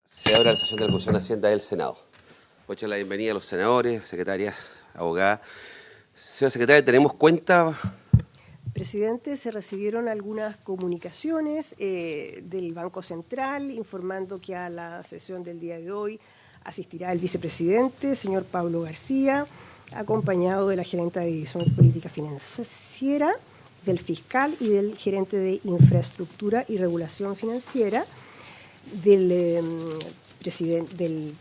Se abre la sesión de la Comisión de Hacienda del Senado. Voy a echar la bienvenida a los senadores, secretarias, abogadas. Señora secretaria, ¿tenemos cuenta? Presidente, se recibieron algunas comunicaciones del Banco Central informando que a la sesión del día de hoy asistirá el vicepresidente, señor Pablo García, acompañado de la gerente de División de Política Financiera, del fiscal y del gerente de Infraestructura y Regulación Financiera, del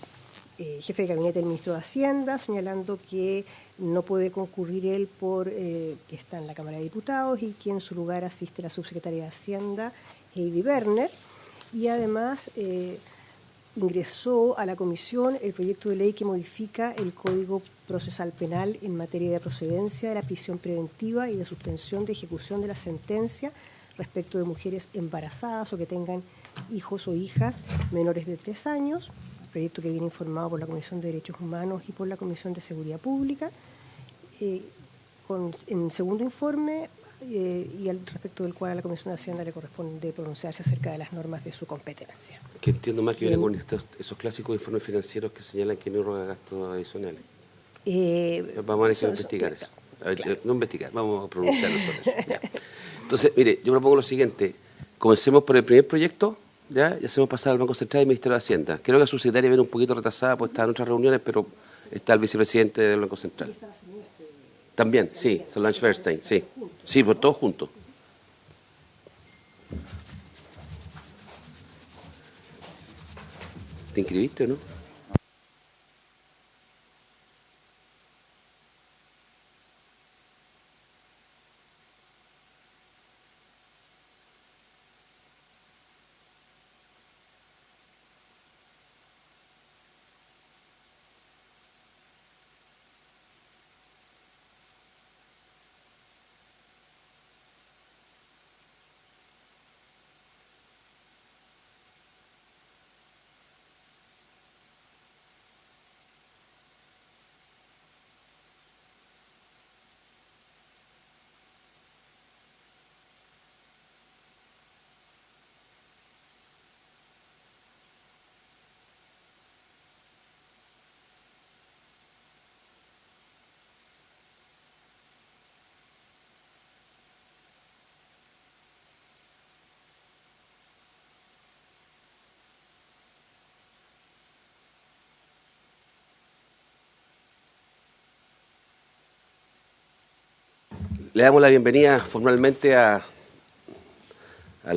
jefe de gabinete del ministro de Hacienda, señalando que no puede concurrir él que está en la Cámara de Diputados y que en su lugar asiste la subsecretaria de Hacienda, Heidi Berner, y además ingresó a la comisión el proyecto de ley que modifica el Código Procesal Penal en materia de procedencia de la prisión preventiva y de suspensión de ejecución de la sentencia respecto de mujeres embarazadas o que tengan hijos o hijas menores de 3 años, proyecto que viene informado por la Comisión de Derechos Humanos y por la Comisión de Seguridad Pública. En segundo informe, y al respecto del cual a la Comisión de Hacienda le corresponde pronunciarse acerca de las normas de su competencia. Que entiendo más que viene con esos clásicos informes financieros que señalan que no roga gastos adicionales. Vamos a investigar eso. A ver, claro. No investigar, vamos a pronunciarlo sobre eso. Ya. Entonces, mire, yo propongo lo siguiente. Comencemos por el primer proyecto, ¿ya? Y hacemos pasar al Banco Central y al Ministerio de Hacienda. Creo que su secretaria viene un poquito retrasada, pues está en otras reuniones, pero está el vicepresidente del Banco Central. También, sí, Solange Bernstein, sí. Sí, por todos juntos. ¿Te inscribiste o no? Le damos la bienvenida formalmente al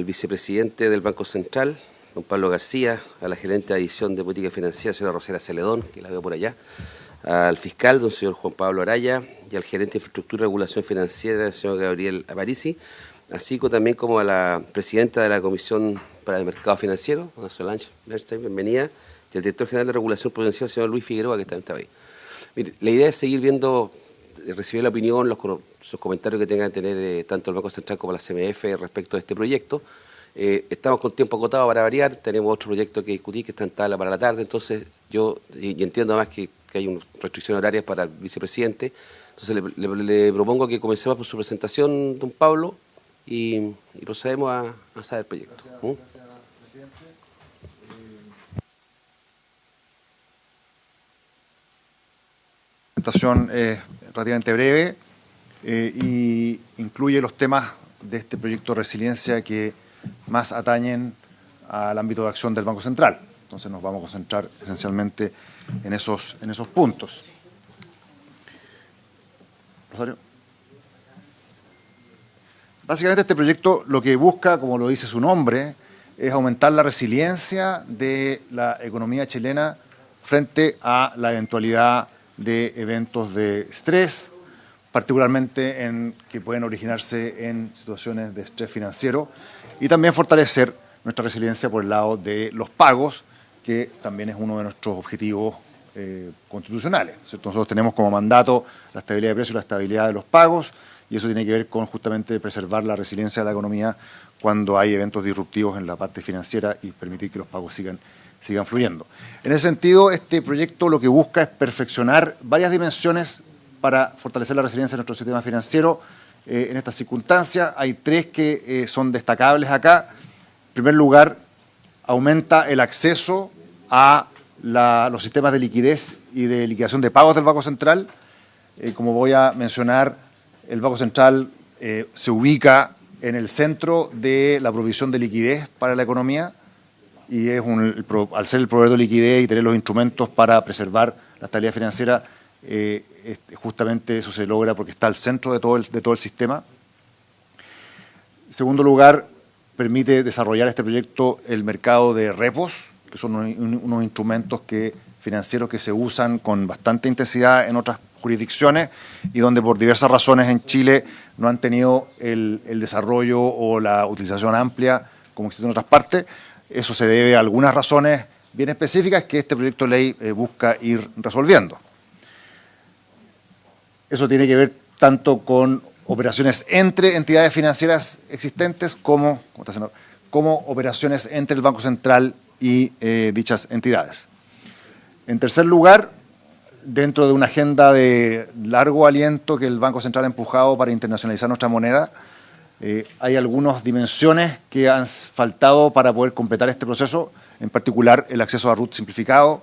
vicepresidente del Banco Central, don Pablo García, a la gerente de División de Política Financiera, señora Rosela Celedón, que la veo por allá, al fiscal, don señor Juan Pablo Araya, y al gerente de Infraestructura y Regulación Financiera, el señor Gabriel Aparici, así como también como a la presidenta de la Comisión para el Mercado Financiero, don Solange Bernstein, bienvenida, y al director general de Regulación Prudencial, el señor Luis Figueroa, que está ahí. Mire, la idea es seguir viendo, recibir la opinión, sus comentarios que tengan que tener tanto el Banco Central como la CMF respecto a este proyecto. Estamos con tiempo acotado para variar, tenemos otro proyecto que discutir que está en tabla para la tarde, entonces yo y entiendo además que hay unas restricciones horarias para el vicepresidente, entonces le propongo que comencemos por su presentación, don Pablo, y procedemos a saber el proyecto. Gracias, presidente. La presentación es relativamente breve y incluye los temas de este proyecto de resiliencia que más atañen al ámbito de acción del Banco Central. Entonces nos vamos a concentrar esencialmente en esos puntos. Rosario. Básicamente este proyecto lo que busca, como lo dice su nombre, es aumentar la resiliencia de la economía chilena frente a la eventualidad de eventos de estrés, particularmente que pueden originarse en situaciones de estrés financiero, y también fortalecer nuestra resiliencia por el lado de los pagos, que también es uno de nuestros objetivos constitucionales, ¿cierto? Nosotros tenemos como mandato la estabilidad de precios y la estabilidad de los pagos, y eso tiene que ver con justamente preservar la resiliencia de la economía cuando hay eventos disruptivos en la parte financiera y permitir que los pagos sigan fluyendo. En ese sentido, este proyecto lo que busca es perfeccionar varias dimensiones para fortalecer la resiliencia de nuestro sistema financiero. En estas circunstancias hay 3 que son destacables acá. En primer lugar, aumenta el acceso a los sistemas de liquidez y de liquidación de pagos del Banco Central. Como voy a mencionar, el Banco Central se ubica en el centro de la provisión de liquidez para la economía y es al ser el proveedor de liquidez y tener los instrumentos para preservar la estabilidad financiera, justamente eso se logra porque está al centro de todo el sistema. En segundo lugar, permite desarrollar este proyecto el mercado de repos, que son unos instrumentos financieros que se usan con bastante intensidad en otras jurisdicciones y donde por diversas razones en Chile no han tenido el desarrollo o la utilización amplia como existe en otras partes. Eso se debe a algunas razones bien específicas que este proyecto de ley busca ir resolviendo. Eso tiene que ver tanto con operaciones entre entidades financieras existentes como operaciones entre el Banco Central y dichas entidades. En tercer lugar, dentro de una agenda de largo aliento que el Banco Central ha empujado para internacionalizar nuestra moneda, hay algunas dimensiones que han faltado para poder completar este proceso, en particular el acceso a RUT simplificado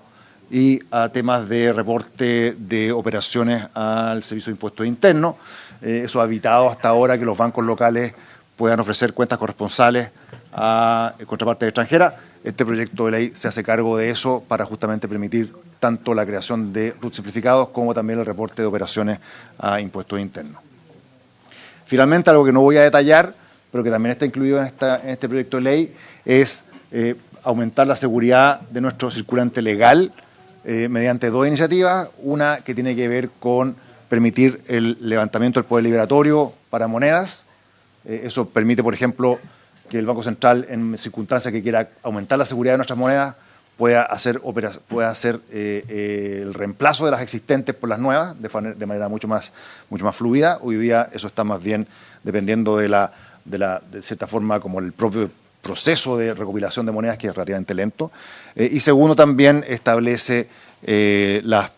y a temas de reporte de operaciones al Servicio de Impuestos Internos. Eso ha evitado hasta ahora que los bancos locales puedan ofrecer cuentas corresponsales a contrapartes extranjeras. Este proyecto de ley se hace cargo de eso para justamente permitir tanto la creación de RUT simplificados como también el reporte de operaciones a impuestos internos. Finalmente, algo que no voy a detallar, pero que también está incluido en este proyecto de ley, es aumentar la seguridad de nuestro circulante legal mediante dos iniciativas. Una que tiene que ver con permitir el levantamiento del poder liberatorio para monedas. Eso permite, por ejemplo, que el Banco Central, en circunstancias que quiera aumentar la seguridad de nuestras monedas, pueda hacer el reemplazo de las existentes por las nuevas de manera mucho más fluida. Hoy día eso está más bien dependiendo de cierta forma como el propio proceso de recopilación de monedas, que es relativamente lento. Y segundo, también establece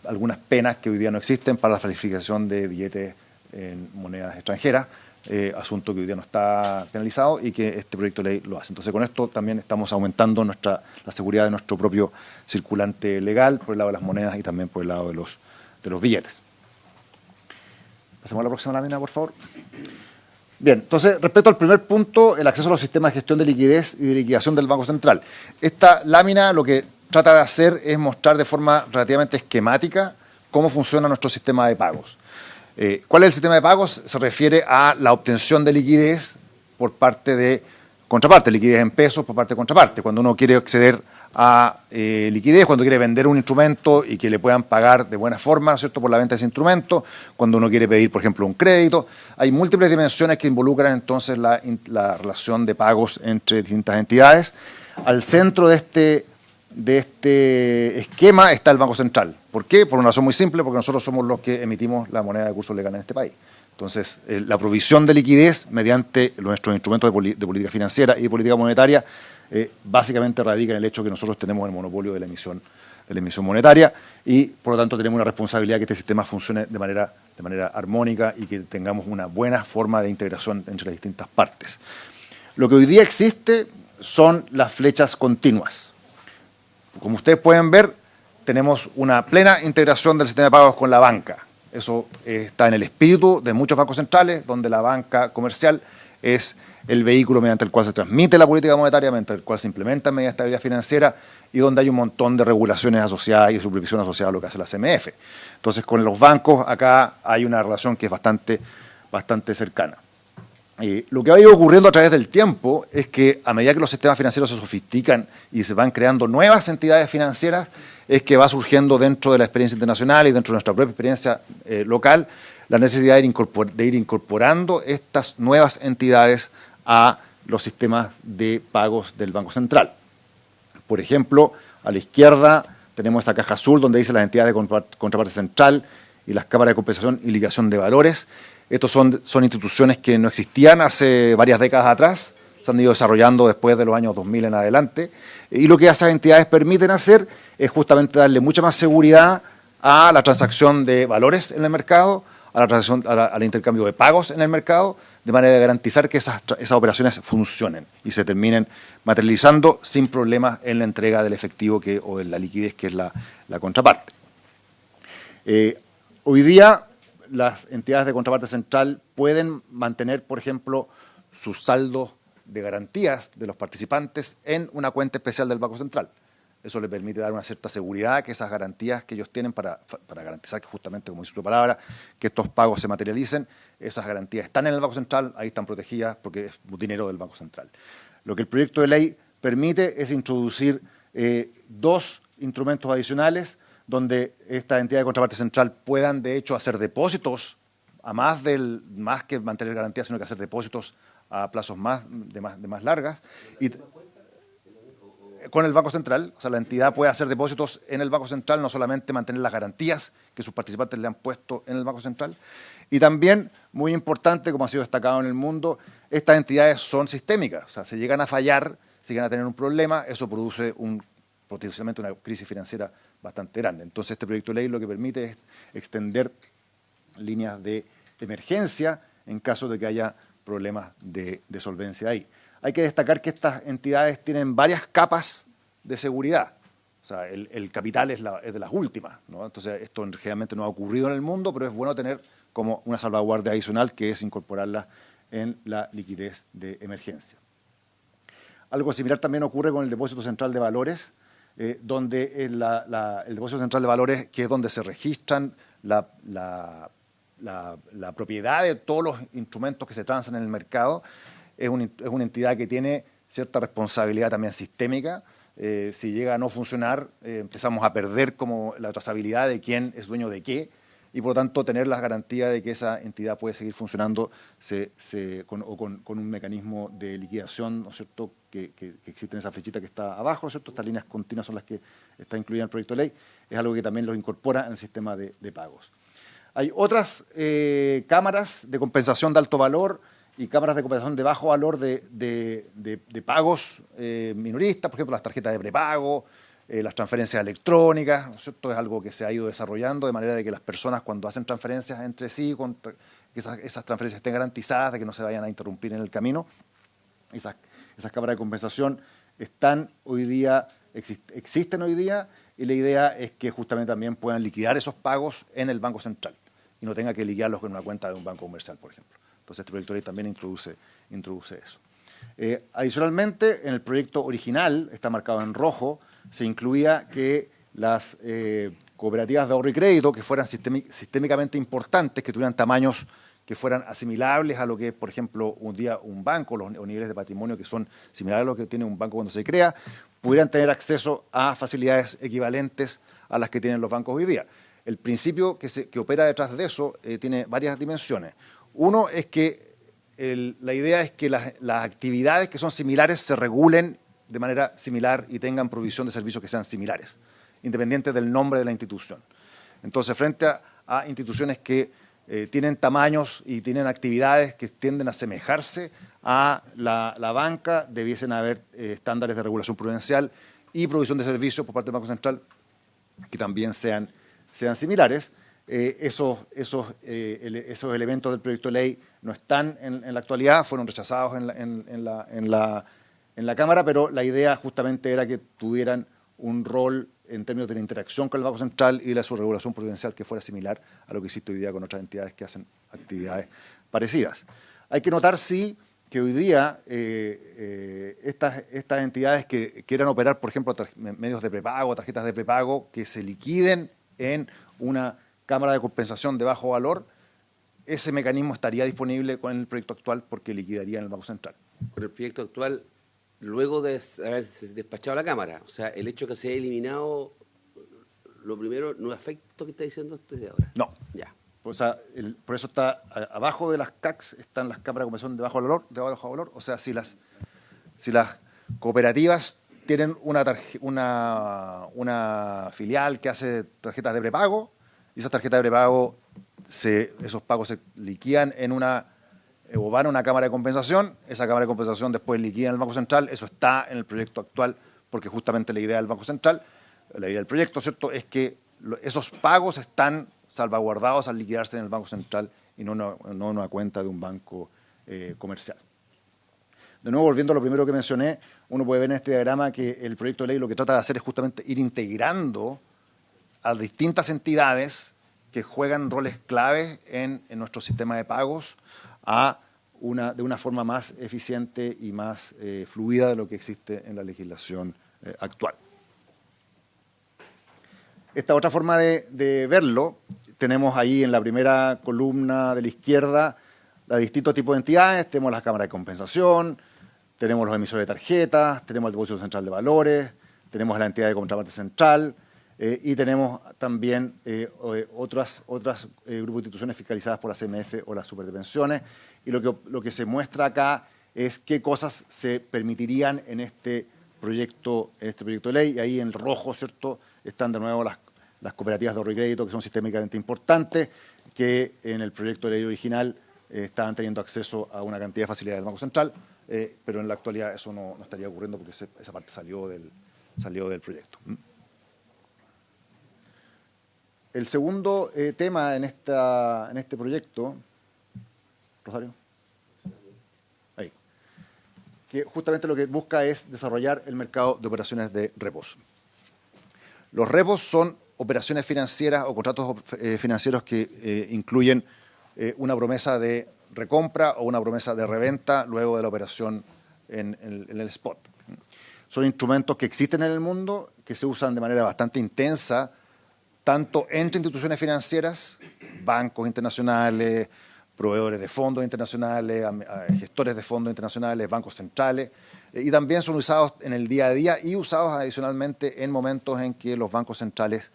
algunas penas que hoy día no existen para la falsificación de billetes en monedas extranjeras, asunto que hoy día no está penalizado y que este proyecto de ley lo hace. Entonces, con esto también estamos aumentando la seguridad de nuestro propio circulante legal por el lado de las monedas y también por el lado de los billetes. Pasemos a la próxima lámina, por favor. Bien, entonces, respecto al primer punto, el acceso a los sistemas de gestión de liquidez y de liquidación del Banco Central. Esta lámina lo que trata de hacer es mostrar de forma relativamente esquemática cómo funciona nuestro sistema de pagos. ¿Cuál es el sistema de pagos? Se refiere a la obtención de liquidez por parte de contraparte, liquidez en pesos por parte de contraparte. Cuando uno quiere acceder a liquidez, cuando quiere vender un instrumento y que le puedan pagar de buena forma, ¿no es cierto?, por la venta de ese instrumento, cuando uno quiere pedir, por ejemplo, un crédito. Hay múltiples dimensiones que involucran entonces la relación de pagos entre distintas entidades. Al centro de este esquema está el Banco Central. ¿Por qué? Por una razón muy simple, porque nosotros somos los que emitimos la moneda de curso legal en este país. Entonces, la provisión de liquidez mediante nuestros instrumentos de política financiera y de política monetaria básicamente radica en el hecho que nosotros tenemos el monopolio de la emisión monetaria y, por lo tanto, tenemos una responsabilidad que este sistema funcione de manera armónica y que tengamos una buena forma de integración entre las distintas partes. Lo que hoy día existe son las flechas continuas. Como ustedes pueden ver, tenemos una plena integración del sistema de pagos con la banca. Eso está en el espíritu de muchos bancos centrales, donde la banca comercial es el vehículo mediante el cual se transmite la política monetaria, mediante el cual se implementa medidas de estabilidad financiera y donde hay un montón de regulaciones asociadas y de supervisión asociada a lo que hace la CMF. Entonces, con los bancos acá hay una relación que es bastante cercana. Lo que ha ido ocurriendo a través del tiempo es que a medida que los sistemas financieros se sofistican y se van creando nuevas entidades financieras, es que va surgiendo dentro de la experiencia internacional y dentro de nuestra propia experiencia local la necesidad de ir incorporando estas nuevas entidades a los sistemas de pagos del Banco Central. Por ejemplo, a la izquierda tenemos esta caja azul donde dice las entidades de contraparte central y las cámaras de compensación y liquidación de valores. Estos son instituciones que no existían hace varias décadas atrás, se han ido desarrollando después de los años 2000 en adelante, y lo que esas entidades permiten hacer es justamente darle mucha más seguridad a la transacción de valores en el mercado, a la transacción, al intercambio de pagos en el mercado, de manera de garantizar que esas operaciones funcionen y se terminen materializando sin problemas en la entrega del efectivo o de la liquidez, que es la contraparte. Hoy día las entidades de contraparte central pueden mantener, por ejemplo, sus saldos de garantías de los participantes en una cuenta especial del Banco Central. Eso le permite dar una cierta seguridad que esas garantías que ellos tienen para garantizar que justamente, como dice su palabra, que estos pagos se materialicen, esas garantías están en el Banco Central, ahí están protegidas porque es dinero del Banco Central. Lo que el proyecto de ley permite es introducir 2 instrumentos adicionales donde estas entidades de contraparte central puedan, de hecho, hacer depósitos a más que mantener garantías, sino que hacer depósitos a plazos más largas. Y con el Banco Central, o sea, la entidad puede hacer depósitos en el Banco Central, no solamente mantener las garantías que sus participantes le han puesto en el Banco Central. Y también, muy importante, como ha sido destacado en el mundo, estas entidades son sistémicas, o sea, si llegan a fallar, si llegan a tener un problema, eso produce potencialmente una crisis financiera bastante grande. Entonces, este proyecto de ley lo que permite es extender líneas de emergencia en caso de que haya problemas de solvencia ahí. Hay que destacar que estas entidades tienen varias capas de seguridad. O sea, el capital es de las últimas, ¿no? Entonces, esto generalmente no ha ocurrido en el mundo, pero es bueno tener como una salvaguardia adicional, que es incorporarla en la liquidez de emergencia. Algo similar también ocurre con el Depósito Central de Valores, donde el Depósito Central de Valores, que es donde se registran la propiedad de todos los instrumentos que se transan en el mercado, es una entidad que tiene cierta responsabilidad también sistémica. Si llega a no funcionar, empezamos a perder como la trazabilidad de quién es dueño de qué, y por lo tanto tener las garantías de que esa entidad puede seguir funcionando con un mecanismo de liquidación, ¿no es cierto?, que existe en esa flechita que está abajo, ¿no es cierto? Estas líneas continuas son las que está incluida en el proyecto de ley, es algo que también los incorpora en el sistema de pagos. Hay otras cámaras de compensación de alto valor y cámaras de compensación de bajo valor de pagos minoristas, por ejemplo, las tarjetas de prepago, las transferencias electrónicas, ¿no es cierto? Es algo que se ha ido desarrollando de manera de que las personas, cuando hacen transferencias entre sí, que esas transferencias estén garantizadas, de que no se vayan a interrumpir en el camino. Esas cámaras de compensación existen hoy día, y la idea es que justamente también puedan liquidar esos pagos en el Banco Central y no tenga que liquidarlos con una cuenta de un banco comercial, por ejemplo. Entonces, este proyecto de ley también introduce eso. Adicionalmente, en el proyecto original, está marcado en rojo, se incluía que las cooperativas de ahorro y crédito que fueran sistémicamente importantes, que tuvieran tamaños que fueran asimilables a lo que es, por ejemplo, un banco, o niveles de patrimonio que son similares a lo que tiene un banco cuando se crea, pudieran tener acceso a facilidades equivalentes a las que tienen los bancos hoy día. El principio que opera detrás de eso tiene varias dimensiones. Uno es que la idea es que las actividades que son similares se regulen de manera similar y tengan provisión de servicios que sean similares, independiente del nombre de la institución. Entonces, frente a instituciones que tienen tamaños y tienen actividades que tienden a asemejarse a la banca, debiesen haber estándares de regulación prudencial y provisión de servicios por parte del Banco Central que también sean similares. Esos elementos del proyecto de ley no están en la actualidad, fueron rechazados en la Cámara, pero la idea justamente era que tuvieran un rol en términos de la interacción con el Banco Central y de su regulación prudencial que fuera similar a lo que existe hoy día con otras entidades que hacen actividades parecidas. Hay que notar, sí, que hoy día estas entidades que quieran operar, por ejemplo, medios de prepago, tarjetas de prepago, que se liquiden en una cámara de compensación de bajo valor, ese mecanismo estaría disponible con el proyecto actual porque liquidaría en el Banco Central. Con el proyecto actual, luego de haberse despachado la Cámara, o sea, el hecho que se haya eliminado, lo primero, ¿no afecta lo que está diciendo usted de ahora? No. Ya. O sea, por eso está abajo de las CACs están las cámaras de compensación de bajo valor. O sea, si las cooperativas tienen una filial que hace tarjetas de prepago, y esas tarjetas de prepago, esos pagos se liquidan o van a una cámara de compensación, esa cámara de compensación después liquida en el Banco Central, eso está en el proyecto actual, porque justamente la idea del Banco Central, la idea del proyecto, ¿cierto?, es que esos pagos están salvaguardados al liquidarse en el Banco Central y no en una cuenta de un banco comercial. De nuevo, volviendo a lo primero que mencioné, uno puede ver en este diagrama que el proyecto de ley lo que trata de hacer es justamente ir integrando a distintas entidades que juegan roles claves en nuestro sistema de pagos de una forma más eficiente y más fluida de lo que existe en la legislación actual. Esta otra forma de verlo, tenemos ahí en la primera columna de la izquierda los distintos tipos de entidades, tenemos las cámaras de compensación, tenemos los emisores de tarjetas, tenemos el depósito central de valores, tenemos la entidad de contraparte central y tenemos también otras grupos de instituciones fiscalizadas por la CMF o las superdepensiones. Y lo que se muestra acá es qué cosas se permitirían en este proyecto de ley. Y ahí en rojo, ¿cierto?, están de nuevo las cooperativas de ahorro y crédito, que son sistémicamente importantes, que en el proyecto de ley original estaban teniendo acceso a una cantidad de facilidades del Banco Central, pero en la actualidad eso no estaría ocurriendo porque esa parte salió del proyecto. El segundo tema en este proyecto, Rosario, ahí, que justamente lo que busca es desarrollar el mercado de operaciones de repos. Los repos son operaciones financieras o contratos financieros que incluyen una promesa de recompra o una promesa de reventa luego de la operación en el spot. Son instrumentos que existen en el mundo, que se usan de manera bastante intensa, tanto entre instituciones financieras, bancos internacionales, proveedores de fondos internacionales, gestores de fondos internacionales, bancos centrales, y también son usados en el día a día y usados adicionalmente en momentos en que los bancos centrales,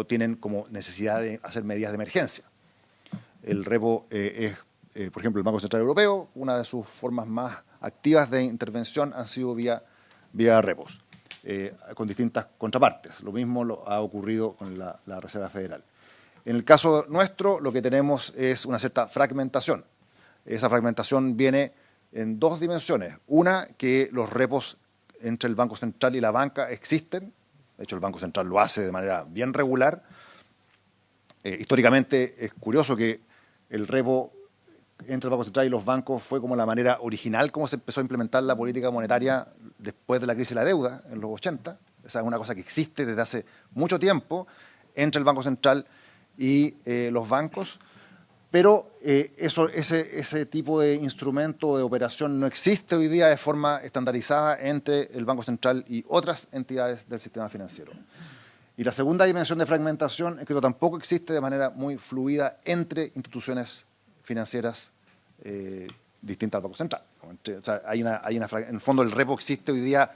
tienen como necesidad de hacer medidas de emergencia. El repo es, por ejemplo, el Banco Central Europeo, una de sus formas más activas de intervención han sido vía repos, con distintas contrapartes. Lo mismo ha ocurrido con la Reserva Federal. En el caso nuestro, lo que tenemos es una cierta fragmentación. Esa fragmentación viene en dos dimensiones. Una, que los repos entre el Banco Central y la banca existen. De hecho, el Banco Central lo hace de manera bien regular. Históricamente es curioso que el repo entre el Banco Central y los bancos fue como la manera original como se empezó a implementar la política monetaria después de la crisis de la deuda en los 80. Esa es una cosa que existe desde hace mucho tiempo entre el Banco Central y los bancos, pero ese tipo de instrumento de operación no existe hoy día de forma estandarizada entre el Banco Central y otras entidades del sistema financiero. Y la segunda dimensión de fragmentación es que tampoco existe de manera muy fluida entre instituciones financieras distintas al Banco Central. En el fondo el repo existe hoy día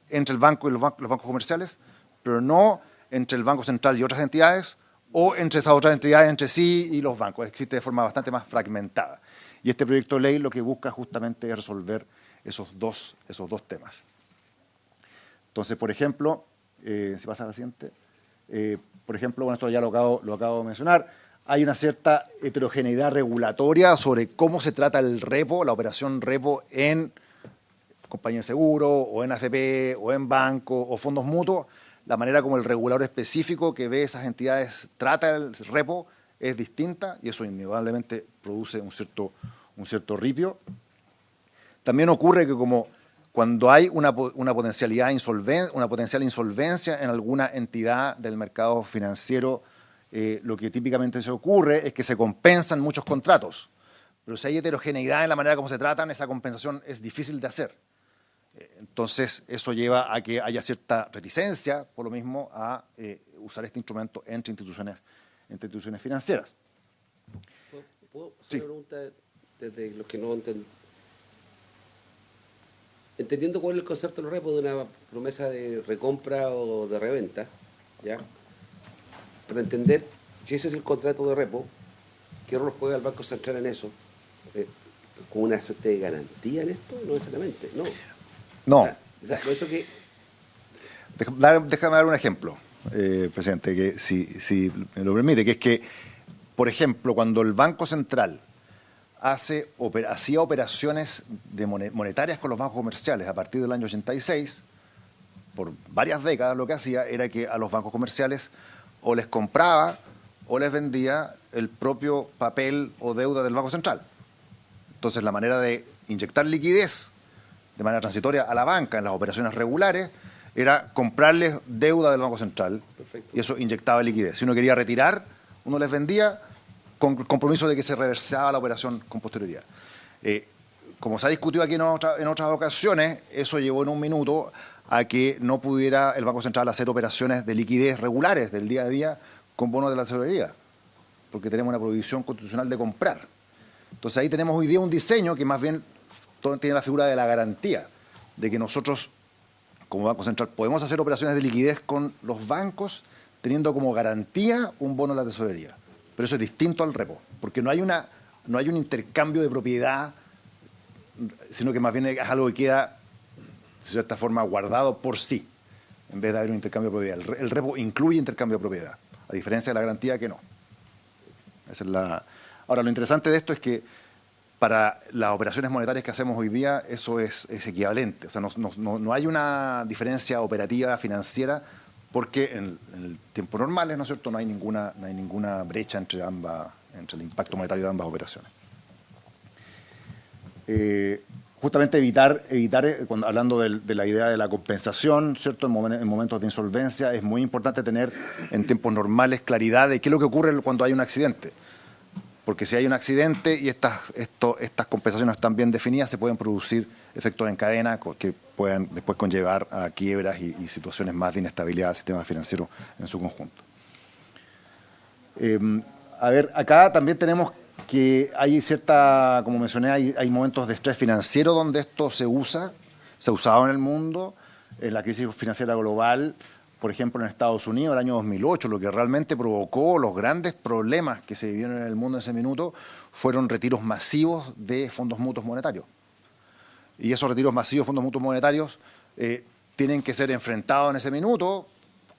entre el banco y los bancos comerciales, pero no entre el Banco Central y otras entidades, o entre esas otras entidades entre sí y los bancos. Existe de forma bastante más fragmentada. Y este proyecto de ley lo que busca justamente es resolver esos dos temas. Entonces, por ejemplo, si pasa a la siguiente, por ejemplo, bueno, esto ya lo acabo de mencionar, hay una cierta heterogeneidad regulatoria sobre cómo se trata el repo, la operación repo en compañía de seguro, o en AFP, o en banco, o fondos mutuos. La manera como el regulador específico que ve esas entidades trata el repo es distinta y eso indudablemente produce un cierto ripio. También ocurre que como cuando hay una potencial insolvencia en alguna entidad del mercado financiero, lo que típicamente se ocurre es que se compensan muchos contratos. Pero si hay heterogeneidad en la manera como se tratan, esa compensación es difícil de hacer. Entonces, eso lleva a que haya cierta reticencia, por lo mismo, a usar este instrumento entre instituciones financieras. ¿Puedo hacer una pregunta desde los que no entienden? Entendiendo cuál es el concepto del repo de una promesa de recompra o de reventa, ¿ya? Para entender si ese es el contrato de repo, ¿qué rol juega el Banco Central en eso? ¿Con una suerte de garantía en esto? No necesariamente, no. No. O sea, eso que... Déjame dar un ejemplo, presidente, que si me lo permite, que es que, por ejemplo, cuando el Banco Central hacía operaciones monetarias con los bancos comerciales a partir del año 86, por varias décadas lo que hacía era que a los bancos comerciales o les compraba o les vendía el propio papel o deuda del Banco Central. Entonces, la manera de inyectar liquidez de manera transitoria a la banca en las operaciones regulares era comprarles deuda del Banco Central. Perfecto. Y eso inyectaba liquidez. Si uno quería retirar, uno les vendía con compromiso de que se reversaba la operación con posterioridad. Como se ha discutido aquí en otras ocasiones, eso llevó en un minuto a que no pudiera el Banco Central hacer operaciones de liquidez regulares del día a día con bonos de la tesorería, porque tenemos una prohibición constitucional de comprar. Entonces ahí tenemos hoy día un diseño que más bien tiene la figura de la garantía, de que nosotros, como Banco Central, podemos hacer operaciones de liquidez con los bancos teniendo como garantía un bono de la tesorería. Pero eso es distinto al repo, porque no hay un intercambio de propiedad, sino que más bien es algo que queda, de cierta forma, guardado por sí, en vez de haber un intercambio de propiedad. El repo incluye intercambio de propiedad, a diferencia de la garantía que no. Esa es la... Ahora, lo interesante de esto es que para las operaciones monetarias que hacemos hoy día, eso es equivalente. O sea, no hay una diferencia operativa financiera porque en el tiempo normal, ¿no es cierto?, no hay ninguna brecha entre el impacto monetario de ambas operaciones. Justamente evitar cuando hablando de la idea de la compensación, ¿cierto?, en momentos de insolvencia, es muy importante tener en tiempos normales claridad de qué es lo que ocurre cuando hay un accidente. Porque si hay un accidente y estas compensaciones están bien definidas, se pueden producir efectos en cadena que puedan después conllevar a quiebras y situaciones más de inestabilidad del sistema financiero en su conjunto. Acá también tenemos que hay cierta, como mencioné, hay momentos de estrés financiero donde esto se ha usado en el mundo, en la crisis financiera global, por ejemplo, en Estados Unidos, el año 2008, lo que realmente provocó los grandes problemas que se vivieron en el mundo en ese minuto fueron retiros masivos de fondos mutuos monetarios. Y esos retiros masivos de fondos mutuos monetarios tienen que ser enfrentados en ese minuto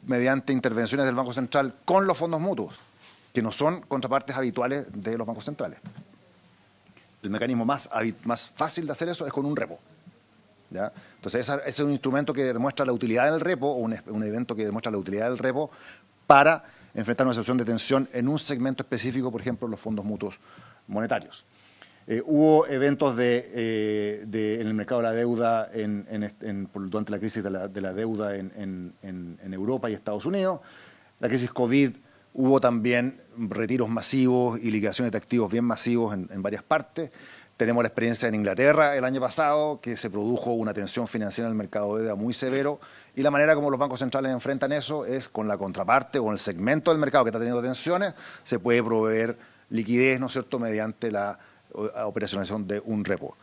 mediante intervenciones del Banco Central con los fondos mutuos, que no son contrapartes habituales de los bancos centrales. El mecanismo más fácil de hacer eso es con un repo. ¿Ya? Entonces, ese es un instrumento que demuestra la utilidad del repo, o un evento que demuestra la utilidad del repo para enfrentar una situación de tensión en un segmento específico, por ejemplo, los fondos mutuos monetarios. Hubo eventos en el mercado de la deuda durante la crisis de la deuda en Europa y Estados Unidos. La crisis COVID hubo también retiros masivos y liquidaciones de activos bien masivos en varias partes. Tenemos la experiencia en Inglaterra el año pasado, que se produjo una tensión financiera en el mercado de deuda muy severo, y la manera como los bancos centrales enfrentan eso es con la contraparte o con el segmento del mercado que está teniendo tensiones, se puede proveer liquidez, ¿no es cierto?, mediante la operacionalización de un repo.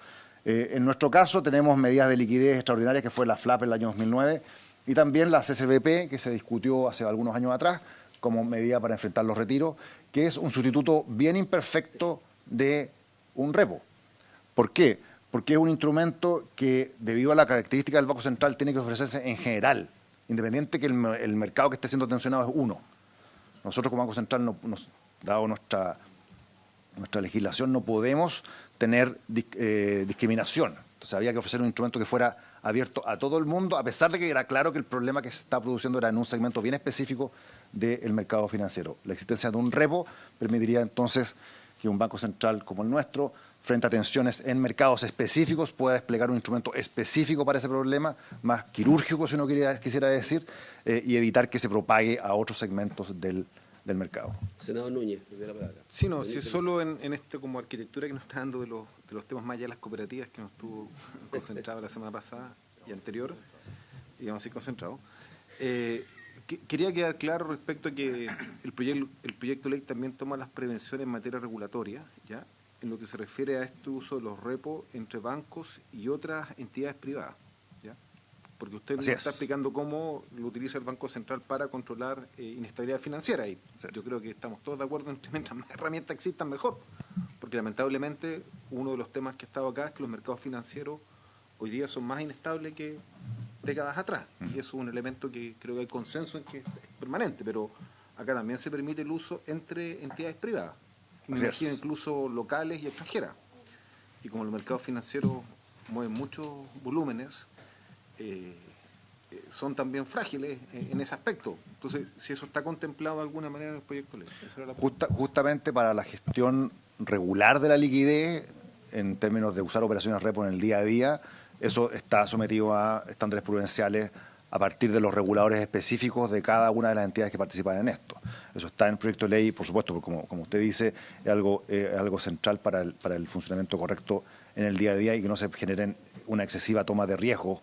En nuestro caso tenemos medidas de liquidez extraordinarias, que fue la FLAP en el año 2009, y también la CCBP, que se discutió hace algunos años atrás, como medida para enfrentar los retiros, que es un sustituto bien imperfecto de un repo. ¿Por qué? Porque es un instrumento que, debido a la característica del Banco Central, tiene que ofrecerse en general, independiente que el mercado que esté siendo tensionado es uno. Nosotros como Banco Central, dado nuestra legislación, no podemos tener discriminación. Entonces había que ofrecer un instrumento que fuera abierto a todo el mundo, a pesar de que era claro que el problema que se está produciendo era en un segmento bien específico del mercado financiero. La existencia de un repo permitiría entonces que un Banco Central como el nuestro, frente a tensiones en mercados específicos, pueda desplegar un instrumento específico para ese problema, más quirúrgico, si uno quisiera decir, y evitar que se propague a otros segmentos del mercado. Senador Núñez, le doy la palabra. Sí, no, si solo en este como arquitectura que nos está dando de los temas más allá de las cooperativas, que nos estuvo concentrado la semana pasada y anterior, digamos así concentrado. Quería quedar claro respecto a que el proyecto de ley también toma las prevenciones en materia regulatoria, ¿ya?, en lo que se refiere a este uso de los repos entre bancos y otras entidades privadas, ¿ya? Porque usted nos está explicando cómo lo utiliza el Banco Central para controlar inestabilidad financiera. Y yo creo que estamos todos de acuerdo en que mientras más herramientas existan, mejor. Porque lamentablemente uno de los temas que ha estado acá es que los mercados financieros hoy día son más inestables que décadas atrás. Y eso es un elemento que creo que hay consenso en que es permanente. Pero acá también se permite el uso entre entidades privadas. Me imagino incluso locales y extranjeras. Y como el mercado financiero mueve muchos volúmenes, son también frágiles en ese aspecto. Entonces, si eso está contemplado de alguna manera en el proyecto de ley. Esa era la pregunta. Justamente para la gestión regular de la liquidez, en términos de usar operaciones repo en el día a día, eso está sometido a estándares prudenciales a partir de los reguladores específicos de cada una de las entidades que participan en esto. Eso está en el proyecto de ley, por supuesto, porque como usted dice, es algo central para el funcionamiento correcto en el día a día y que no se generen una excesiva toma de riesgo.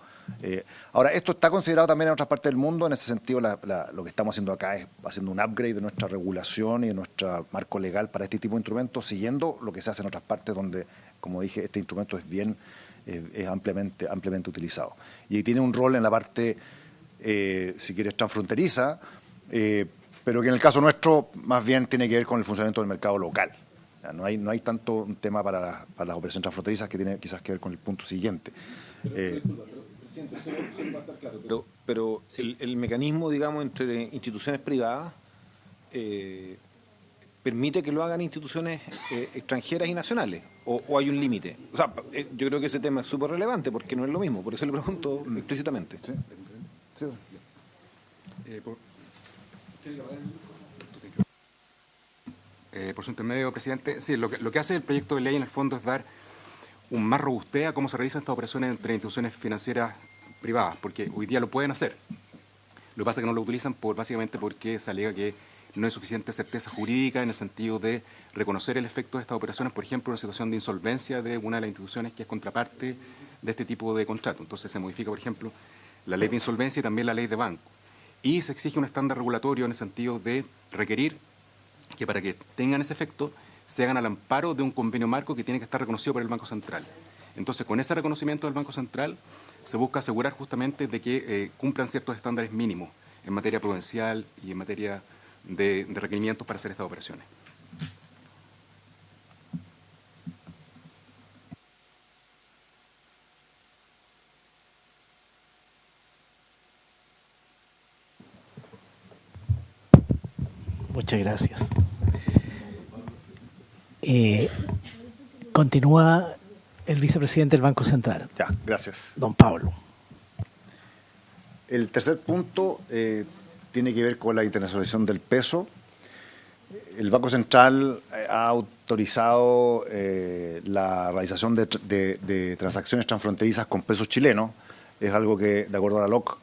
Ahora, esto está considerado también en otras partes del mundo. En ese sentido, lo que estamos haciendo acá es haciendo un upgrade de nuestra regulación y de nuestro marco legal para este tipo de instrumentos, siguiendo lo que se hace en otras partes donde, como dije, este instrumento es ampliamente utilizado. Y tiene un rol en la parte, si quieres, transfronteriza, pero que en el caso nuestro más bien tiene que ver con el funcionamiento del mercado local. No hay tanto un tema para las operaciones transfronterizas que tiene quizás que ver con el punto siguiente. Pero sí, el mecanismo, digamos, entre instituciones privadas permite que lo hagan instituciones extranjeras y nacionales, o hay un límite. O sea, yo creo que ese tema es súper relevante porque no es lo mismo, por eso le pregunto explícitamente. Sí. Sí. Por su intermedio, presidente, sí, lo que hace el proyecto de ley en el fondo es dar un más robustez a cómo se realizan estas operaciones entre instituciones financieras privadas, porque hoy día lo pueden hacer. Lo que pasa es que no lo utilizan básicamente porque se alega que no hay suficiente certeza jurídica en el sentido de reconocer el efecto de estas operaciones, por ejemplo, en una situación de insolvencia de una de las instituciones que es contraparte de este tipo de contrato. Entonces se modifica, por ejemplo, la ley de insolvencia y también la ley de banco. Y se exige un estándar regulatorio en el sentido de requerir que para que tengan ese efecto se hagan al amparo de un convenio marco que tiene que estar reconocido por el Banco Central. Entonces, con ese reconocimiento del Banco Central, se busca asegurar justamente de que cumplan ciertos estándares mínimos en materia prudencial y en materia de requerimientos para hacer estas operaciones. Muchas gracias. Continúa el vicepresidente del Banco Central. Ya, gracias. Don Pablo. El tercer punto tiene que ver con la internacionalización del peso. El Banco Central ha autorizado la realización de transacciones transfronterizas con pesos chilenos. Es algo que, de acuerdo a la LOC,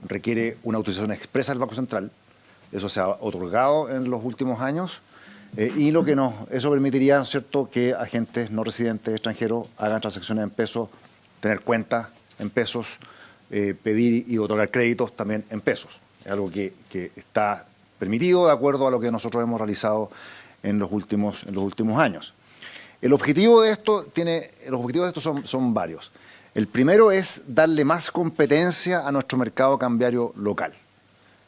requiere una autorización expresa del Banco Central. Eso se ha otorgado en los últimos años. Y eso permitiría, ¿cierto?, que agentes no residentes extranjeros hagan transacciones en pesos, tener cuentas en pesos, pedir y otorgar créditos también en pesos. Es algo que está permitido de acuerdo a lo que nosotros hemos realizado en los últimos años. El objetivo de esto son varios. El primero es darle más competencia a nuestro mercado cambiario local.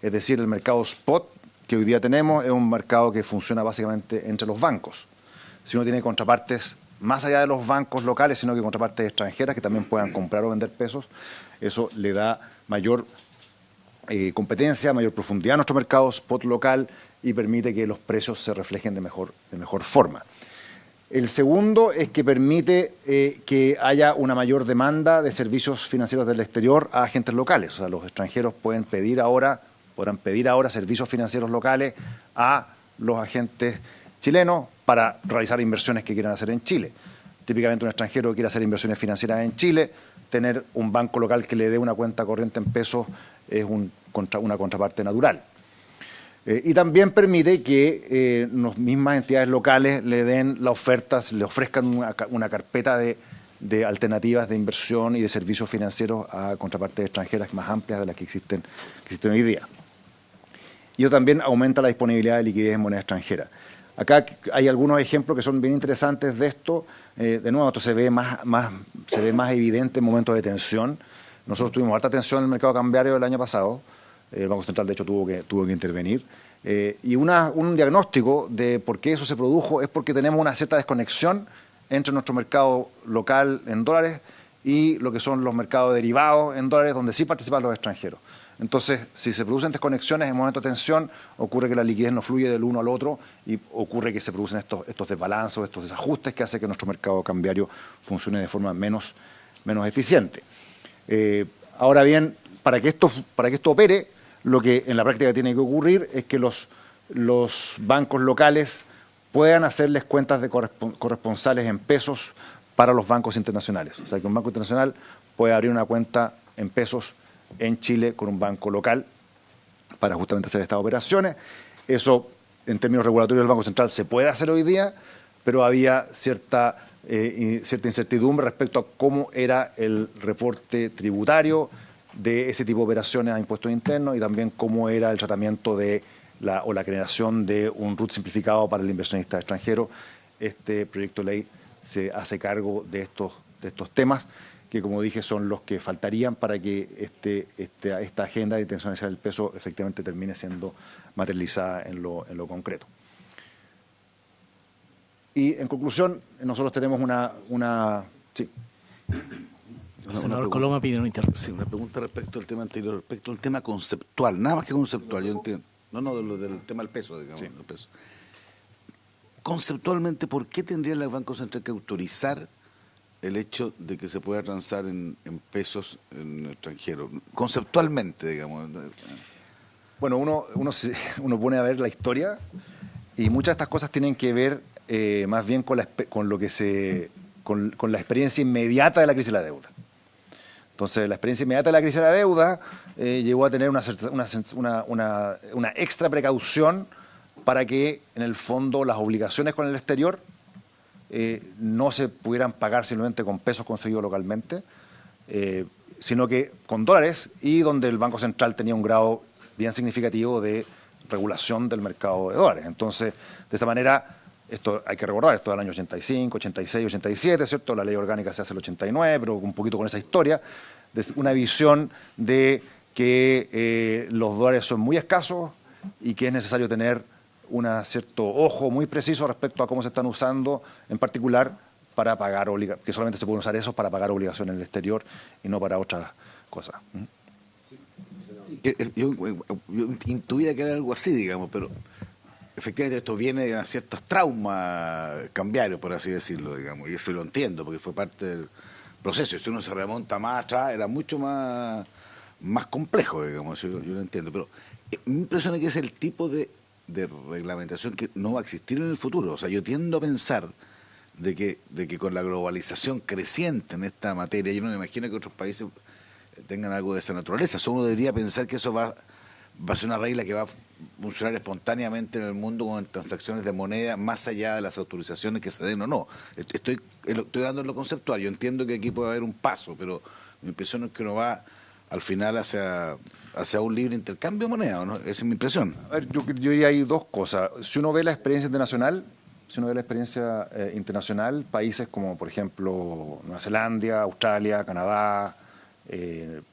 Es decir, el mercado spot que hoy día tenemos es un mercado que funciona básicamente entre los bancos. Si uno tiene contrapartes más allá de los bancos locales, sino que contrapartes extranjeras que también puedan comprar o vender pesos, eso le da mayor competencia, mayor profundidad a nuestro mercado spot local y permite que los precios se reflejen de mejor forma. El segundo es que permite que haya una mayor demanda de servicios financieros del exterior a agentes locales. O sea, los extranjeros podrán pedir ahora servicios financieros locales a los agentes chilenos para realizar inversiones que quieran hacer en Chile. Típicamente un extranjero que quiere hacer inversiones financieras en Chile, tener un banco local que le dé una cuenta corriente en pesos es una contraparte natural. Y también permite que las mismas entidades locales le den la oferta, le ofrezcan una carpeta de alternativas de inversión y de servicios financieros a contrapartes extranjeras más amplias de las que existen hoy día. Y eso también aumenta la disponibilidad de liquidez en moneda extranjera. Acá hay algunos ejemplos que son bien interesantes de esto. De nuevo, esto se ve más evidente en momentos de tensión. Nosotros tuvimos alta tensión en el mercado cambiario el año pasado. El Banco Central, de hecho, tuvo que intervenir. Y un diagnóstico de por qué eso se produjo es porque tenemos una cierta desconexión entre nuestro mercado local en dólares y lo que son los mercados derivados en dólares, donde sí participan los extranjeros. Entonces, si se producen desconexiones en momentos de tensión, ocurre que la liquidez no fluye del uno al otro y ocurre que se producen estos desbalances, estos desajustes que hacen que nuestro mercado cambiario funcione de forma menos eficiente. Ahora bien, para que esto opere, lo que en la práctica tiene que ocurrir es que los bancos locales puedan hacerles cuentas de corresponsales en pesos para los bancos internacionales. O sea, que un banco internacional puede abrir una cuenta en pesos en Chile con un banco local para justamente hacer estas operaciones. Eso, en términos regulatorios del Banco Central, se puede hacer hoy día, pero había cierta incertidumbre respecto a cómo era el reporte tributario de ese tipo de operaciones a impuestos internos y también cómo era el tratamiento de la generación de un RUT simplificado para el inversionista extranjero. Este proyecto de ley se hace cargo de estos temas, que como dije son los que faltarían para que esta agenda de internacionalización del peso efectivamente termine siendo materializada en lo concreto. Y en conclusión, nosotros tenemos sí. El senador Coloma pide una interrupción. Sí, una pregunta respecto al tema anterior, respecto al tema conceptual, nada más que conceptual, yo entiendo. No, del tema del peso, digamos, sí. Del peso. Conceptualmente, ¿por qué tendría el Banco Central que autorizar el hecho de que se pueda transar en pesos en el extranjero? Conceptualmente, digamos. Bueno, uno pone a ver la historia y muchas de estas cosas tienen que ver más bien con la experiencia inmediata de la crisis de la deuda. Entonces, la experiencia inmediata de la crisis de la deuda llegó a tener una extra precaución para que, en el fondo, las obligaciones con el exterior no se pudieran pagar simplemente con pesos conseguidos localmente, sino que con dólares, y donde el Banco Central tenía un grado bien significativo de regulación del mercado de dólares. Entonces, de esa manera, esto hay que recordar, esto del año 85, 86, 87, ¿cierto? La ley orgánica se hace el 89, pero un poquito con esa historia, de una visión de que los dólares son muy escasos y que es necesario tener un cierto ojo muy preciso respecto a cómo se están usando, en particular para pagar que solamente se pueden usar esos para pagar obligaciones en el exterior y no para otras cosas. Yo intuía que era algo así, digamos, pero efectivamente esto viene de ciertos traumas cambiarios, por así decirlo, digamos, y eso lo entiendo, porque fue parte del proceso. Si uno se remonta más atrás, era mucho más complejo, digamos, yo lo entiendo. Pero me impresiona que es el tipo de reglamentación que no va a existir en el futuro. O sea, yo tiendo a pensar de que con la globalización creciente en esta materia, yo no me imagino que otros países tengan algo de esa naturaleza. Uno debería pensar que eso va a ser una regla que va a funcionar espontáneamente en el mundo con transacciones de moneda más allá de las autorizaciones que se den o no. Estoy hablando en lo conceptual. Yo entiendo que aquí puede haber un paso, pero mi impresión es que uno va al final hacia un libre intercambio de moneda, ¿no? Esa es mi impresión. A ver, yo diría ahí dos cosas. Si uno ve la experiencia internacional, países como, por ejemplo, Nueva Zelanda, Australia, Canadá,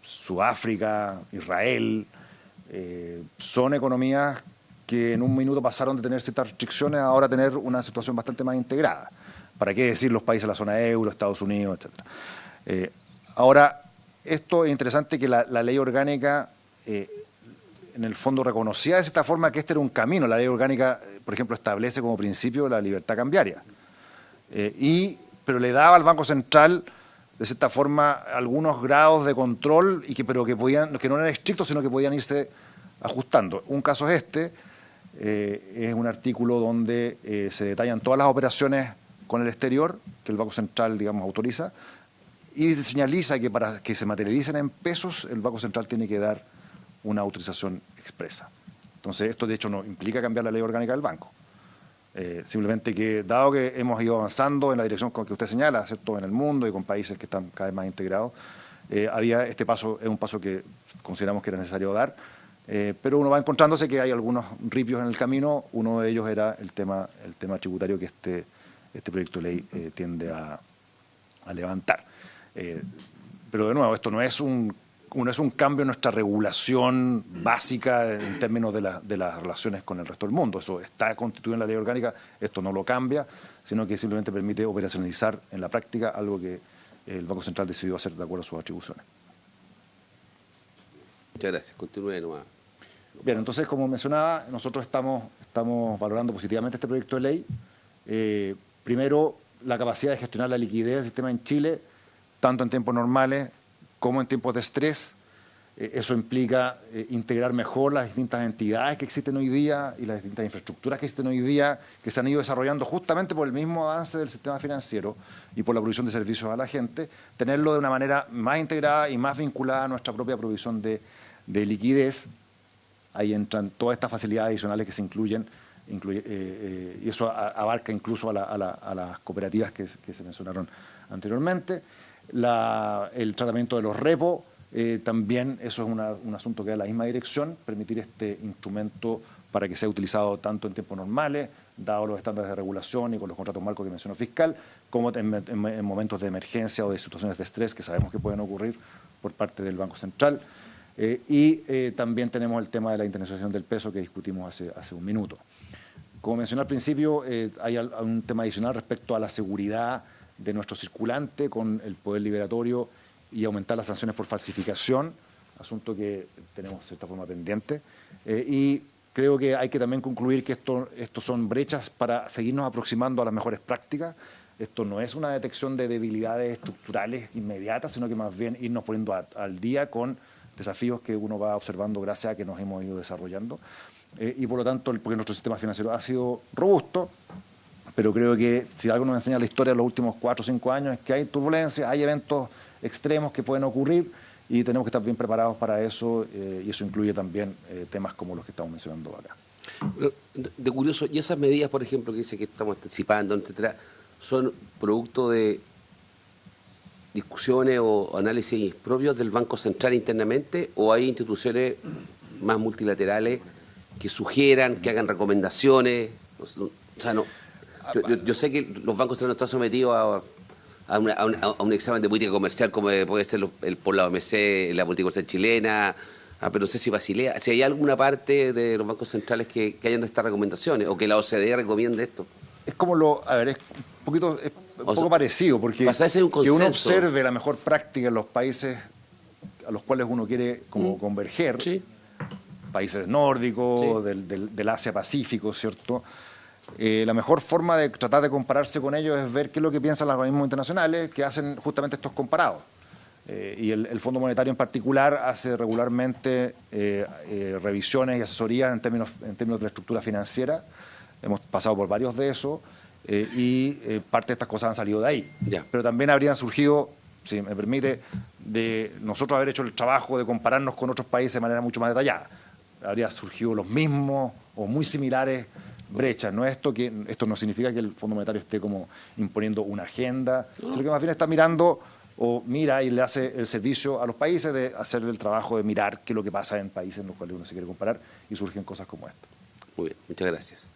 Sudáfrica, Israel, son economías que en un minuto pasaron de tener ciertas restricciones a ahora tener una situación bastante más integrada. ¿Para qué decir los países de la zona euro, Estados Unidos, etcétera? Ahora, esto es interesante que la ley orgánica, en el fondo, reconocía de esta forma que este era un camino. La ley orgánica, por ejemplo, establece como principio la libertad cambiaria. Pero le daba al Banco Central, de cierta forma, algunos grados de control, pero que no eran estrictos, sino que podían irse ajustando. Un caso es es un artículo donde se detallan todas las operaciones con el exterior que el Banco Central, digamos, autoriza, y se señaliza que para que se materialicen en pesos, el Banco Central tiene que dar una autorización expresa. Entonces, esto de hecho no implica cambiar la ley orgánica del banco. Simplemente que, dado que hemos ido avanzando en la dirección con que usted señala, ¿cierto?, en el mundo y con países que están cada vez más integrados, este paso es un paso que consideramos que era necesario dar, pero uno va encontrándose que hay algunos ripios en el camino. Uno de ellos era el tema tributario que este proyecto de ley tiende a levantar. Pero de nuevo, esto no es un cambio en nuestra regulación básica en términos de las relaciones con el resto del mundo. Eso está constituido en la ley orgánica, esto no lo cambia, sino que simplemente permite operacionalizar en la práctica algo que el Banco Central decidió hacer de acuerdo a sus atribuciones. Muchas gracias. Continúe nomás. Bien, entonces, como mencionaba, nosotros estamos valorando positivamente este proyecto de ley. Primero, la capacidad de gestionar la liquidez del sistema en Chile, tanto en tiempos normales como en tiempos de estrés, Eso implica integrar mejor las distintas entidades que existen hoy día y las distintas infraestructuras que existen hoy día, que se han ido desarrollando justamente por el mismo avance del sistema financiero y por la provisión de servicios a la gente, tenerlo de una manera más integrada y más vinculada a nuestra propia provisión de liquidez. Ahí entran todas estas facilidades adicionales que se incluyen, y eso abarca incluso a las cooperativas que se mencionaron anteriormente. El tratamiento de los repos, también eso es un asunto que va en la misma dirección, permitir este instrumento para que sea utilizado tanto en tiempos normales, dados los estándares de regulación y con los contratos marcos que mencionó fiscal, como en momentos de emergencia o de situaciones de estrés que sabemos que pueden ocurrir por parte del Banco Central. También tenemos el tema de la internacionalización del peso que discutimos hace un minuto. Como mencioné al principio, hay un tema adicional respecto a la seguridad de nuestro circulante con el poder liberatorio y aumentar las sanciones por falsificación, asunto que tenemos de cierta forma pendiente. Y creo que hay que también concluir que esto son brechas para seguirnos aproximando a las mejores prácticas. Esto no es una detección de debilidades estructurales inmediatas, sino que más bien irnos poniendo al día con desafíos que uno va observando gracias a que nos hemos ido desarrollando. Y por lo tanto, porque nuestro sistema financiero ha sido robusto, pero creo que si algo nos enseña la historia de los últimos 4 o 5 años es que hay turbulencia, hay eventos extremos que pueden ocurrir y tenemos que estar bien preparados para eso, y eso incluye también temas como los que estamos mencionando acá. De curioso, y esas medidas, por ejemplo, que dice que estamos anticipando, etcétera, ¿son producto de discusiones o análisis propios del Banco Central internamente, o hay instituciones más multilaterales que sugieran, que hagan recomendaciones? O sea, no. Yo sé que los bancos centrales no están sometidos a un examen de política comercial como puede ser por la OMC, la política comercial chilena, pero no sé si Basilea, si hay alguna parte de los bancos centrales que hayan estas recomendaciones o que la OCDE recomiende esto. Es como es un poco parecido, porque que uno observe la mejor práctica en los países a los cuales uno quiere como converger, sí, países nórdicos, sí, del Asia-Pacífico, ¿cierto? La mejor forma de tratar de compararse con ellos es ver qué es lo que piensan los organismos internacionales que hacen justamente estos comparados. Y el Fondo Monetario en particular hace regularmente revisiones y asesorías en términos de la estructura financiera. Hemos pasado por varios de esos y parte de estas cosas han salido de ahí. Ya. Pero también habrían surgido, si me permite, de nosotros haber hecho el trabajo de compararnos con otros países de manera mucho más detallada. Habría surgido los mismos o muy similares brechas. Esto no significa que el Fondo Monetario esté como imponiendo una agenda, sino que más bien está mirando o mira y le hace el servicio a los países de hacer el trabajo de mirar qué es lo que pasa en países en los cuales uno se quiere comparar y surgen cosas como esta. Muy bien, muchas gracias.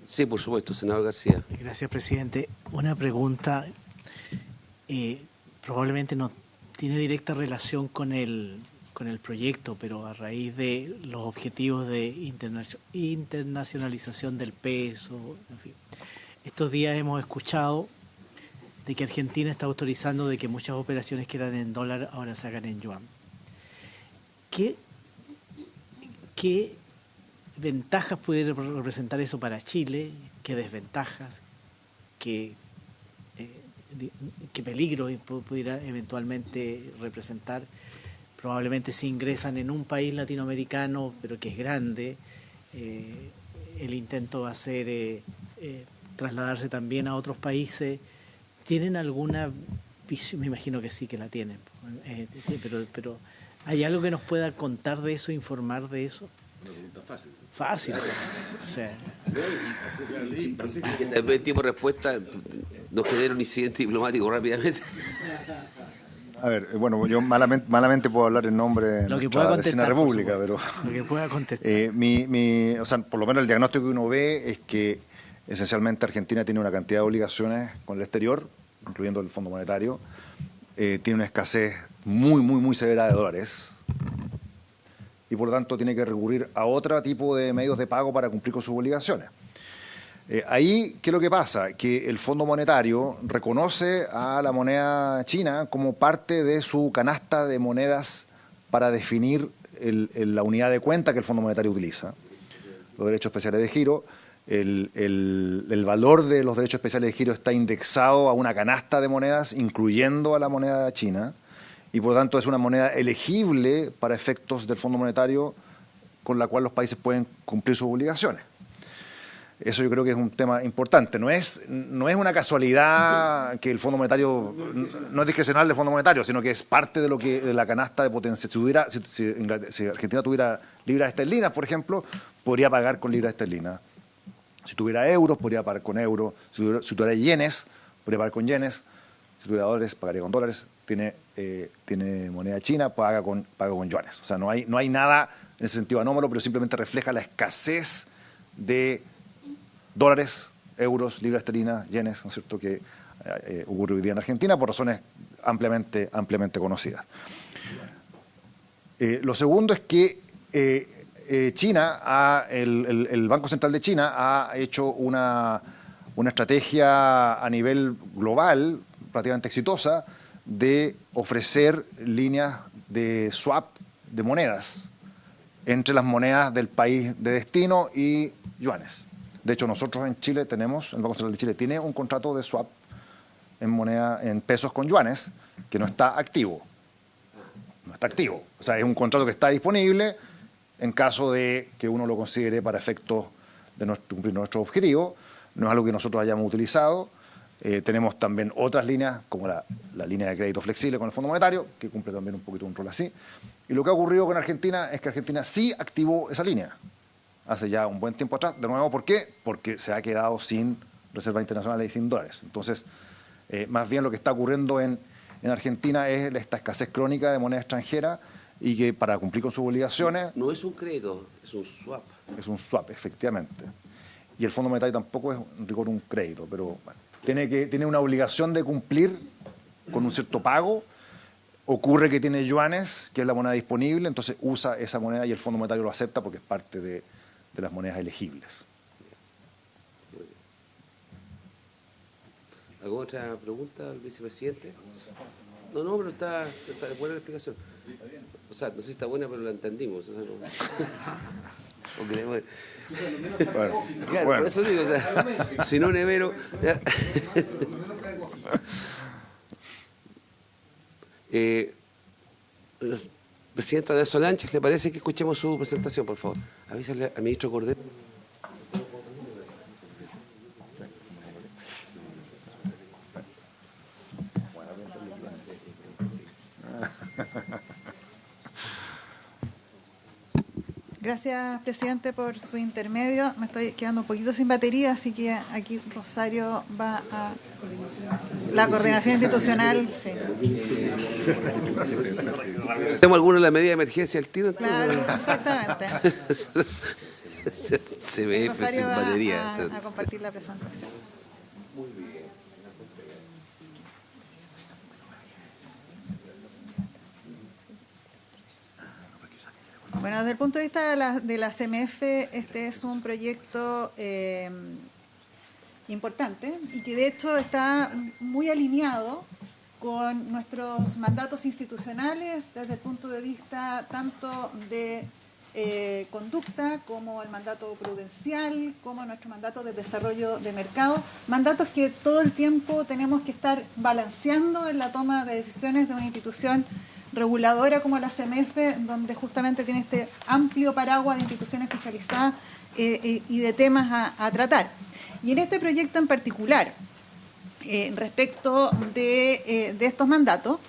Sí, por supuesto, senador García. Gracias, presidente. Una pregunta, probablemente no tiene directa relación con el proyecto, pero a raíz de los objetivos de internacionalización del peso, en fin. Estos días hemos escuchado de que Argentina está autorizando de que muchas operaciones que eran en dólar ahora se hagan en yuan. ¿Qué ventajas puede representar eso para Chile? ¿Qué desventajas? ¿Qué peligro pudiera eventualmente representar? Probablemente si ingresan en un país latinoamericano, pero que es grande, el intento va a ser trasladarse también a otros países. ¿Tienen alguna visión? Me imagino que sí que la tienen, pero ¿hay algo que nos pueda contar de eso, informar de eso? Una pregunta fácil. Fácil. Sí. Que tal vez el tiempo de respuesta nos genera un incidente diplomático rápidamente. A ver, bueno, yo malamente puedo hablar en nombre de nuestra vecina república, pero lo que pueda contestar. O sea, por lo menos el diagnóstico que uno ve es que esencialmente Argentina tiene una cantidad de obligaciones con el exterior, incluyendo el Fondo Monetario, tiene una escasez muy severa de dólares y por lo tanto tiene que recurrir a otro tipo de medios de pago para cumplir con sus obligaciones. Ahí, ¿qué es lo que pasa? Que el Fondo Monetario reconoce a la moneda china como parte de su canasta de monedas para definir la unidad de cuenta que el Fondo Monetario utiliza. Los derechos especiales de giro, el valor de los derechos especiales de giro está indexado a una canasta de monedas, incluyendo a la moneda china, y por lo tanto es una moneda elegible para efectos del Fondo Monetario con la cual los países pueden cumplir sus obligaciones. Eso yo creo que es un tema importante. No es una casualidad que el Fondo Monetario, no es discrecional del Fondo Monetario, sino que es parte de la canasta de potencia. Si Argentina tuviera libras esterlinas, por ejemplo, podría pagar con libras esterlinas. Si tuviera euros, podría pagar con euros. Si tuviera yenes, podría pagar con yenes. Si tuviera dólares, pagaría con dólares. Tiene moneda china, paga con yuanes. O sea, no hay nada en ese sentido anómalo, pero simplemente refleja la escasez de dólares, euros, libras esterlinas, yenes, ¿no es cierto?, que ocurre hoy día en Argentina por razones ampliamente conocidas. Lo segundo es que el Banco Central de China ha hecho una estrategia a nivel global relativamente exitosa de ofrecer líneas de swap de monedas entre las monedas del país de destino y yuanes. De hecho, nosotros en Chile el Banco Central de Chile tiene un contrato de swap en pesos con yuanes que no está activo. No está activo. O sea, es un contrato que está disponible en caso de que uno lo considere para efectos de cumplir nuestro objetivo. No es algo que nosotros hayamos utilizado. Tenemos también otras líneas, como la línea de crédito flexible con el Fondo Monetario, que cumple también un poquito un rol así. Y lo que ha ocurrido con Argentina es que Argentina sí activó esa línea hace ya un buen tiempo atrás. De nuevo, ¿por qué? Porque se ha quedado sin reservas internacionales y sin dólares. Entonces, más bien lo que está ocurriendo en Argentina es esta escasez crónica de moneda extranjera y que para cumplir con sus obligaciones... No es un crédito, es un swap. Es un swap, efectivamente. Y el Fondo Monetario tampoco es en rigor un crédito, pero bueno, tiene una obligación de cumplir con un cierto pago. Ocurre que tiene yuanes, que es la moneda disponible, entonces usa esa moneda y el Fondo Monetario lo acepta porque es parte de las monedas elegibles. ¿Alguna otra pregunta al vicepresidente? No, pero está buena la explicación. O sea, no sé si está buena, pero la entendimos. O sea, bueno. Claro, Bueno. por eso digo, o sea, si no nevero... Presidenta de Solange, ¿le parece que escuchemos su presentación, por favor? Avísale al ministro Cordero. Gracias, presidente, por su intermedio. Me estoy quedando un poquito sin batería, así que aquí Rosario va a... La coordinación institucional, sí. ¿Tenemos alguna de la medida de emergencia al tiro? Claro, exactamente. Se ve sin Rosario va batería. a compartir la presentación. Bueno, desde el punto de vista de la CMF, este es un proyecto importante y que de hecho está muy alineado con nuestros mandatos institucionales desde el punto de vista tanto de conducta como el mandato prudencial, como nuestro mandato de desarrollo de mercado, mandatos que todo el tiempo tenemos que estar balanceando en la toma de decisiones de una institución reguladora como la CMF, donde justamente tiene este amplio paraguas de instituciones fiscalizadas y de temas a tratar. Y en este proyecto en particular, respecto de estos mandatos,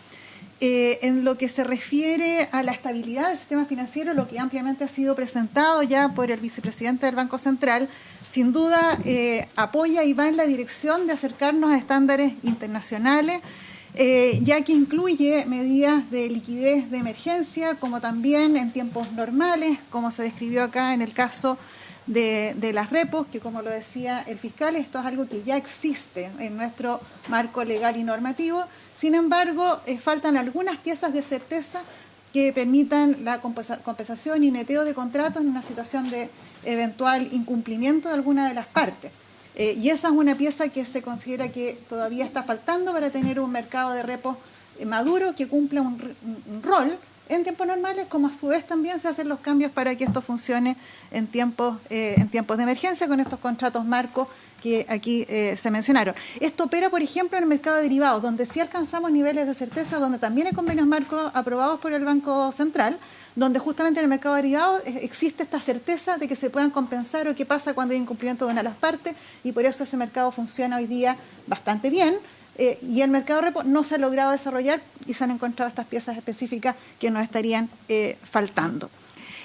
en lo que se refiere a la estabilidad del sistema financiero, lo que ampliamente ha sido presentado ya por el vicepresidente del Banco Central, sin duda apoya y va en la dirección de acercarnos a estándares internacionales, ya que incluye medidas de liquidez de emergencia, como también en tiempos normales, como se describió acá en el caso de las repos, que como lo decía el fiscal, esto es algo que ya existe en nuestro marco legal y normativo. Sin embargo, faltan algunas piezas de certeza que permitan la compensación y neteo de contratos en una situación de eventual incumplimiento de alguna de las partes. Y esa es una pieza que se considera que todavía está faltando para tener un mercado de repos maduro que cumpla un rol en tiempos normales, como a su vez también se hacen los cambios para que esto funcione en tiempos de emergencia con estos contratos marcos que aquí se mencionaron. Esto opera, por ejemplo, en el mercado de derivados, donde sí alcanzamos niveles de certeza, donde también hay convenios marcos aprobados por el Banco Central, donde justamente en el mercado de derivados existe esta certeza de que se puedan compensar o qué pasa cuando hay incumplimiento de una de las partes, y por eso ese mercado funciona hoy día bastante bien. Y el mercado repo no se ha logrado desarrollar y se han encontrado estas piezas específicas que nos estarían faltando.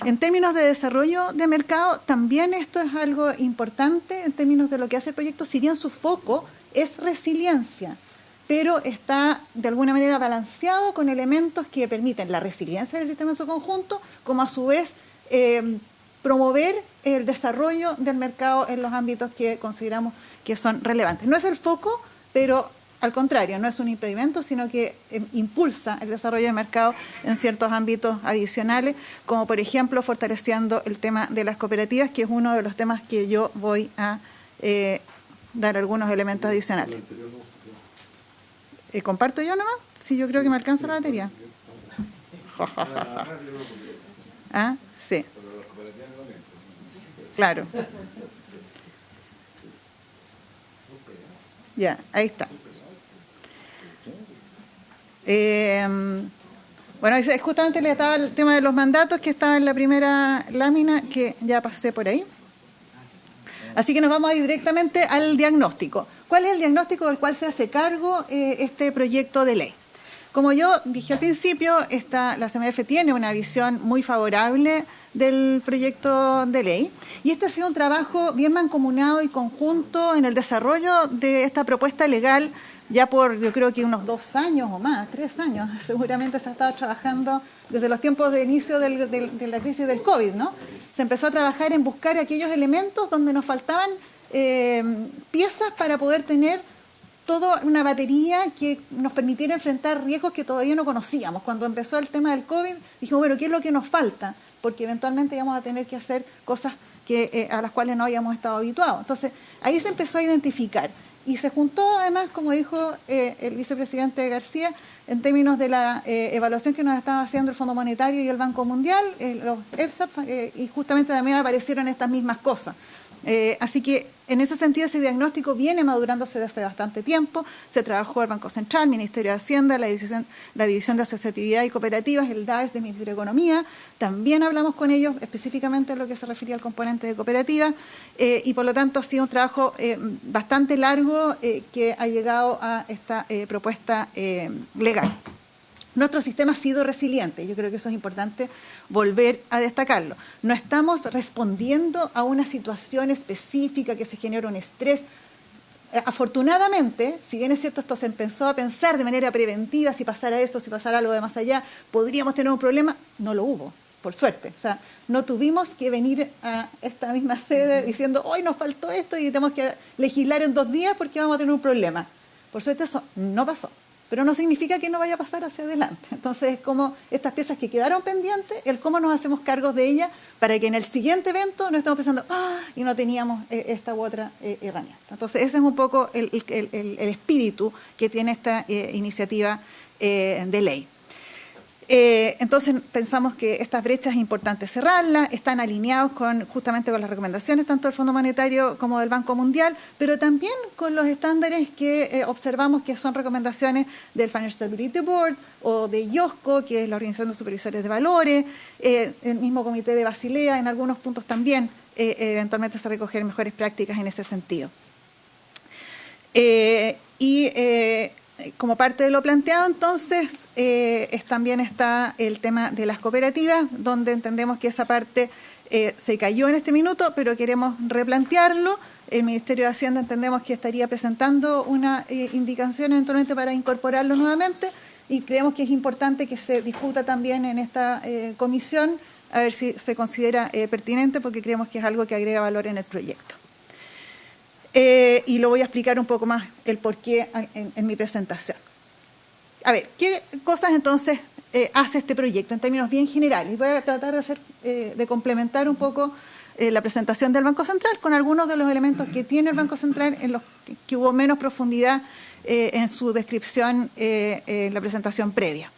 En términos de desarrollo de mercado, también esto es algo importante en términos de lo que hace el proyecto, si bien su foco es resiliencia, pero está de alguna manera balanceado con elementos que permiten la resiliencia del sistema en su conjunto, como a su vez promover el desarrollo del mercado en los ámbitos que consideramos que son relevantes. No es el foco, pero al contrario, no es un impedimento, sino que impulsa el desarrollo del mercado en ciertos ámbitos adicionales, como por ejemplo fortaleciendo el tema de las cooperativas, que es uno de los temas que yo voy a dar algunos elementos adicionales. ¿Comparto yo nomás? Sí, yo creo que me alcanza la batería. Ah, sí. Claro. Ya, ahí está. Bueno, justamente le estaba el tema de los mandatos que estaba en la primera lámina, que ya pasé por ahí. Así que nos vamos a ir directamente al diagnóstico. ¿Cuál es el diagnóstico del cual se hace cargo este proyecto de ley? Como yo dije al principio, la CMF tiene una visión muy favorable del proyecto de ley, y este ha sido un trabajo bien mancomunado y conjunto en el desarrollo de esta propuesta legal ya por, yo creo que unos 2 años o más, 3 años, seguramente se ha estado trabajando desde los tiempos de inicio de la crisis del COVID, ¿no? Se empezó a trabajar en buscar aquellos elementos donde nos faltaban piezas para poder tener toda una batería que nos permitiera enfrentar riesgos que todavía no conocíamos. Cuando empezó el tema del COVID, dijimos, bueno, ¿qué es lo que nos falta? Porque eventualmente íbamos a tener que hacer cosas a las cuales no habíamos estado habituados. Entonces, ahí se empezó a identificar. Y se juntó, además, como dijo el vicepresidente García, en términos de la evaluación que nos estaba haciendo el Fondo Monetario y el Banco Mundial, los EPSAP, y justamente también aparecieron estas mismas cosas. Así que, en ese sentido, ese diagnóstico viene madurándose desde hace bastante tiempo. Se trabajó el Banco Central, Ministerio de Hacienda, la División de Asociatividad y Cooperativas, el DAES de Ministerio de Economía. También hablamos con ellos específicamente en lo que se refería al componente de cooperativas, y por lo tanto ha sido un trabajo bastante largo que ha llegado a esta propuesta legal. Nuestro sistema ha sido resiliente, yo creo que eso es importante volver a destacarlo. No estamos respondiendo a una situación específica que se genera un estrés. Afortunadamente, si bien es cierto, esto se empezó a pensar de manera preventiva, si pasara esto, si pasara algo de más allá, podríamos tener un problema, no lo hubo, por suerte. O sea, no tuvimos que venir a esta misma sede diciendo, hoy nos faltó esto y tenemos que legislar en 2 días porque vamos a tener un problema. Por suerte eso no pasó. Pero no significa que no vaya a pasar hacia adelante. Entonces, es como estas piezas que quedaron pendientes, el cómo nos hacemos cargos de ellas para que en el siguiente evento no estemos pensando, y no teníamos esta u otra herramienta. Entonces, ese es un poco el espíritu que tiene esta iniciativa de ley. Entonces, pensamos que estas brechas es importante cerrarlas, están alineados justamente con las recomendaciones tanto del Fondo Monetario como del Banco Mundial, pero también con los estándares que observamos que son recomendaciones del Financial Stability Board o de IOSCO, que es la Organización de Supervisores de Valores, el mismo Comité de Basilea. En algunos puntos también eventualmente se recogen mejores prácticas en ese sentido. Como parte de lo planteado, entonces, también está el tema de las cooperativas, donde entendemos que esa parte se cayó en este minuto, pero queremos replantearlo. El Ministerio de Hacienda entendemos que estaría presentando una indicación eventualmente para incorporarlo nuevamente, y creemos que es importante que se discuta también en esta comisión, a ver si se considera pertinente, porque creemos que es algo que agrega valor en el proyecto. Y lo voy a explicar un poco más el porqué en mi presentación. A ver, ¿qué cosas entonces hace este proyecto en términos bien generales? Voy a tratar de complementar un poco la presentación del Banco Central con algunos de los elementos que tiene el Banco Central, en los que hubo menos profundidad en su descripción en la presentación previa.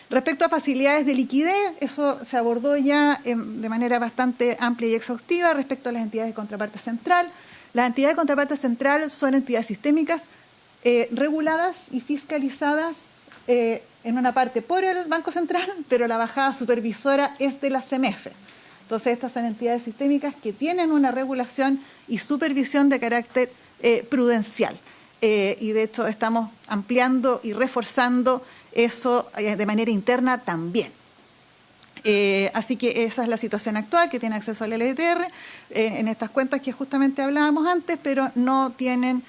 Respecto a facilidades de liquidez, eso se abordó ya de manera bastante amplia y exhaustiva respecto a las entidades de contraparte central. Las entidades de contraparte central son entidades sistémicas reguladas y fiscalizadas en una parte por el Banco Central, pero la bajada supervisora es de la CEMEFE. Entonces, estas son entidades sistémicas que tienen una regulación y supervisión de carácter prudencial. Y de hecho estamos ampliando y reforzando eso de manera interna también. Así que esa es la situación actual, que tiene acceso al LBTR en estas cuentas que justamente hablábamos antes, pero no tienen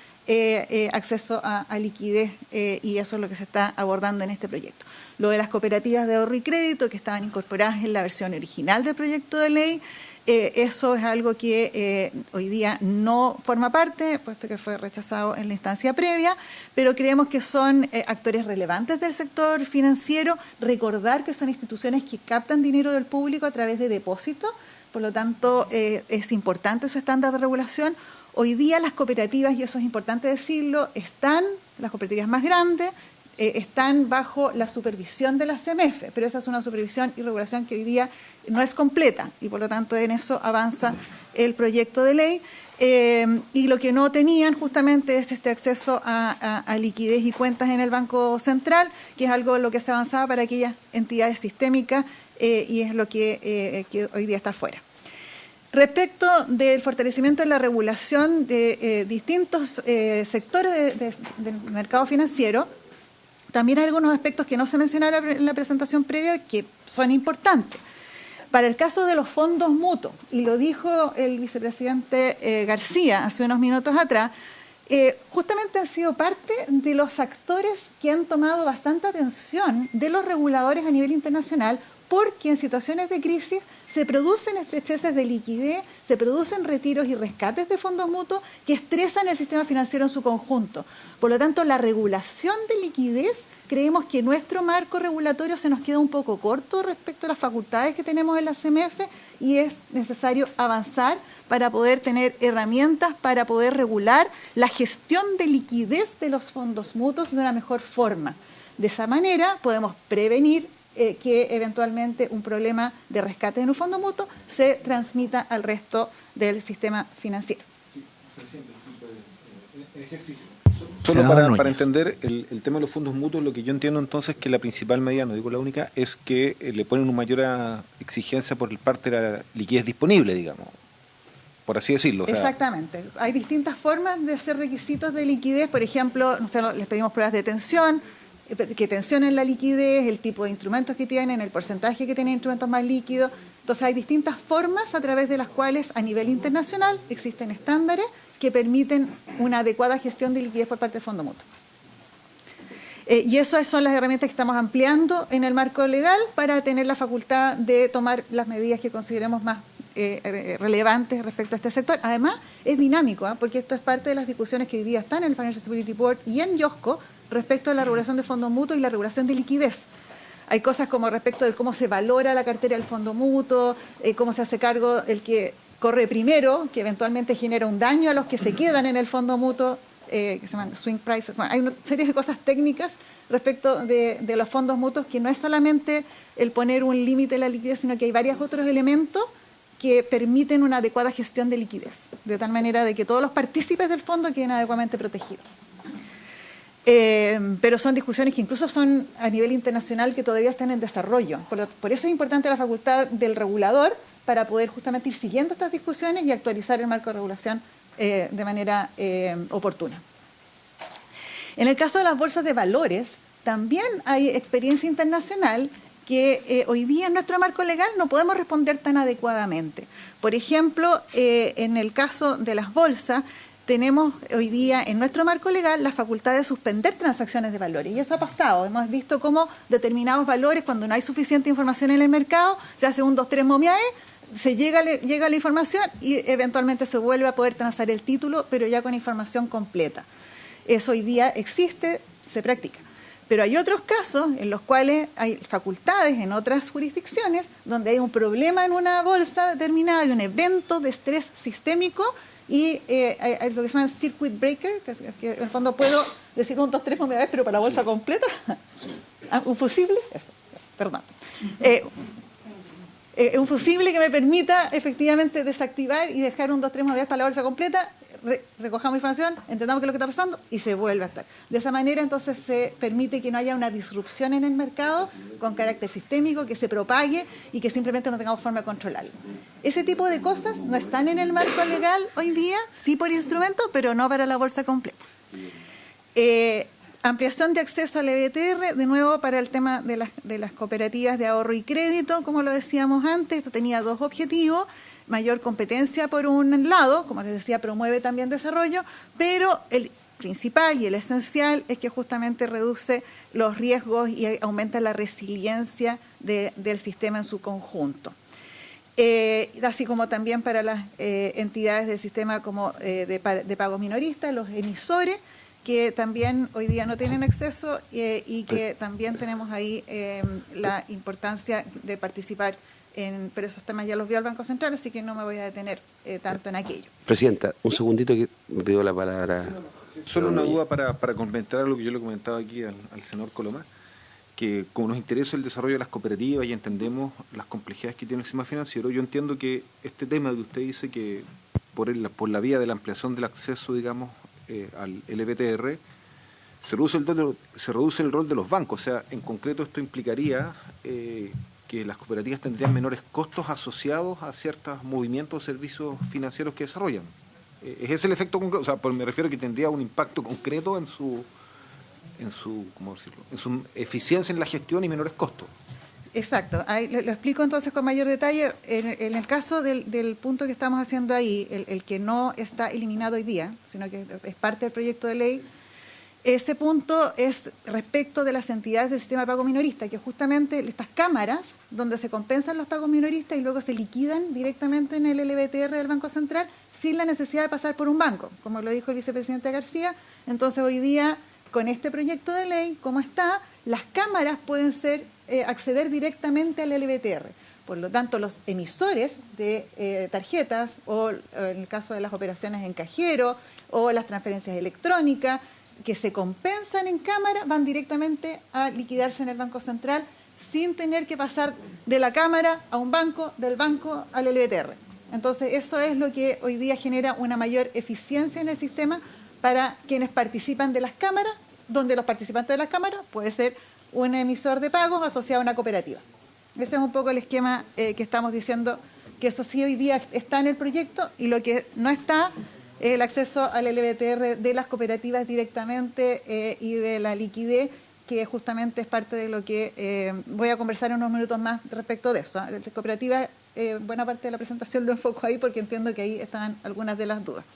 acceso a liquidez y eso es lo que se está abordando en este proyecto. Lo de las cooperativas de ahorro y crédito que estaban incorporadas en la versión original del proyecto de ley, eso es algo que hoy día no forma parte, puesto que fue rechazado en la instancia previa, pero creemos que son actores relevantes del sector financiero. Recordar que son instituciones que captan dinero del público a través de depósitos, por lo tanto es importante su estándar de regulación. Hoy día las cooperativas, y eso es importante decirlo, las cooperativas más grandes, están bajo la supervisión de la CEMEFE, pero esa es una supervisión y regulación que hoy día no es completa y por lo tanto en eso avanza el proyecto de ley. Y lo que no tenían justamente es este acceso a liquidez y cuentas en el Banco Central, que es algo en lo que se avanzaba para aquellas entidades sistémicas y es lo que hoy día está fuera. Respecto del fortalecimiento de la regulación de distintos sectores del mercado financiero, también hay algunos aspectos que no se mencionaron en la presentación previa que son importantes. Para el caso de los fondos mutuos, y lo dijo el vicepresidente García hace unos minutos atrás, justamente han sido parte de los actores que han tomado bastante atención de los reguladores a nivel internacional, porque en situaciones de crisis se producen estrecheces de liquidez, se producen retiros y rescates de fondos mutuos que estresan el sistema financiero en su conjunto. Por lo tanto, la regulación de liquidez, creemos que nuestro marco regulatorio se nos queda un poco corto respecto a las facultades que tenemos en la CEMEFE y es necesario avanzar para poder tener herramientas para poder regular la gestión de liquidez de los fondos mutuos de una mejor forma. De esa manera podemos prevenir que eventualmente un problema de rescate en un fondo mutuo se transmita al resto del sistema financiero. Sí, presidente, en ejercicio. Solo para entender el tema de los fondos mutuos, lo que yo entiendo entonces que la principal medida, no digo la única, es que le ponen una mayor exigencia por parte de la liquidez disponible, digamos, por así decirlo. O sea, exactamente. Hay distintas formas de hacer requisitos de liquidez, por ejemplo, nosotros les pedimos pruebas de tensión, que tensionen la liquidez, el tipo de instrumentos que tienen, el porcentaje que tienen instrumentos más líquidos. Entonces hay distintas formas a través de las cuales a nivel internacional existen estándares que permiten una adecuada gestión de liquidez por parte del fondo mutuo. Y esas son las herramientas que estamos ampliando en el marco legal para tener la facultad de tomar las medidas que consideremos más relevantes respecto a este sector. Además, es dinámico, porque esto es parte de las discusiones que hoy día están en el Financial Stability Board y en IOSCO respecto a la regulación de fondos mutuos y la regulación de liquidez. Hay cosas como respecto de cómo se valora la cartera del fondo mutuo, cómo se hace cargo el que corre primero, que eventualmente genera un daño a los que se quedan en el fondo mutuo, que se llaman swing prices. Bueno, hay una serie de cosas técnicas respecto de los fondos mutuos que no es solamente el poner un límite a la liquidez, sino que hay varios otros elementos que permiten una adecuada gestión de liquidez, de tal manera de que todos los partícipes del fondo queden adecuadamente protegidos. Pero son discusiones que incluso son a nivel internacional que todavía están en desarrollo. Por eso es importante la facultad del regulador para poder justamente ir siguiendo estas discusiones y actualizar el marco de regulación de manera oportuna. En el caso de las bolsas de valores, también hay experiencia internacional que hoy día en nuestro marco legal no podemos responder tan adecuadamente. Por ejemplo, en el caso de las bolsas, tenemos hoy día en nuestro marco legal la facultad de suspender transacciones de valores. Y eso ha pasado. Hemos visto cómo determinados valores, cuando no hay suficiente información en el mercado, se hace un 2-3 momiae, llega la información y eventualmente se vuelve a poder transar el título, pero ya con información completa. Eso hoy día existe, se practica. Pero hay otros casos en los cuales hay facultades en otras jurisdicciones donde hay un problema en una bolsa determinada, hay un evento de estrés sistémico y hay lo que se llama circuit breaker, que en el fondo puedo decir 1, 2, 3 una vez, pero para la bolsa completa, un fusible, eso. perdón. Un fusible que me permita efectivamente desactivar y dejar un 2, 3 movidas para la bolsa completa, recojamos información, entendamos qué es lo que está pasando y se vuelve a actuar. De esa manera entonces se permite que no haya una disrupción en el mercado con carácter sistémico, que se propague y que simplemente no tengamos forma de controlarlo. Ese tipo de cosas no están en el marco legal hoy día, sí por instrumento, pero no para la bolsa completa. Ampliación de acceso al EBTR, de nuevo para el tema de las cooperativas de ahorro y crédito, como lo decíamos antes, esto tenía 2 objetivos: mayor competencia por un lado, como les decía, promueve también desarrollo, pero el principal y el esencial es que justamente reduce los riesgos y aumenta la resiliencia del sistema en su conjunto. Así como también para las entidades del sistema como de pagos minoristas, los emisores, que también hoy día no tienen acceso y que también tenemos ahí la importancia de participar pero esos temas ya los vio el Banco Central, así que no me voy a detener tanto en aquello. Presidenta, un segundito que me pidió la palabra. Solo una duda para complementar lo que yo le comentaba aquí al senador Coloma, que como nos interesa el desarrollo de las cooperativas y entendemos las complejidades que tiene el sistema financiero, yo entiendo que este tema que usted dice que por la vía de la ampliación del acceso, digamos, al LBTR, se reduce el rol de los bancos. O sea, en concreto esto implicaría que las cooperativas tendrían menores costos asociados a ciertos movimientos o servicios financieros que desarrollan. ¿Es ese el efecto concreto? O sea, me refiero a que tendría un impacto concreto en su ¿cómo decirlo?, en su eficiencia en la gestión y menores costos. Exacto. Ahí lo explico entonces con mayor detalle. En el caso del punto que estamos haciendo ahí, el que no está eliminado hoy día, sino que es parte del proyecto de ley, ese punto es respecto de las entidades del sistema de pago minorista, que justamente estas cámaras donde se compensan los pagos minoristas y luego se liquidan directamente en el LBTR del Banco Central sin la necesidad de pasar por un banco, como lo dijo el vicepresidente García. Entonces hoy día, con este proyecto de ley, como está, las cámaras pueden acceder directamente al LBTR. Por lo tanto, los emisores de tarjetas o en el caso de las operaciones en cajero o las transferencias electrónicas que se compensan en cámara van directamente a liquidarse en el Banco Central sin tener que pasar de la cámara a un banco, del banco al LBTR. Entonces, eso es lo que hoy día genera una mayor eficiencia en el sistema para quienes participan de las cámaras, donde los participantes de las cámaras puede ser un emisor de pagos asociado a una cooperativa. Ese es un poco el esquema que estamos diciendo, que eso sí hoy día está en el proyecto, y lo que no está es el acceso al LBTR de las cooperativas directamente y de la liquidez, que justamente es parte de lo que voy a conversar en unos minutos más respecto de eso. La cooperativa, buena parte de la presentación lo enfoco ahí porque entiendo que ahí están algunas de las dudas.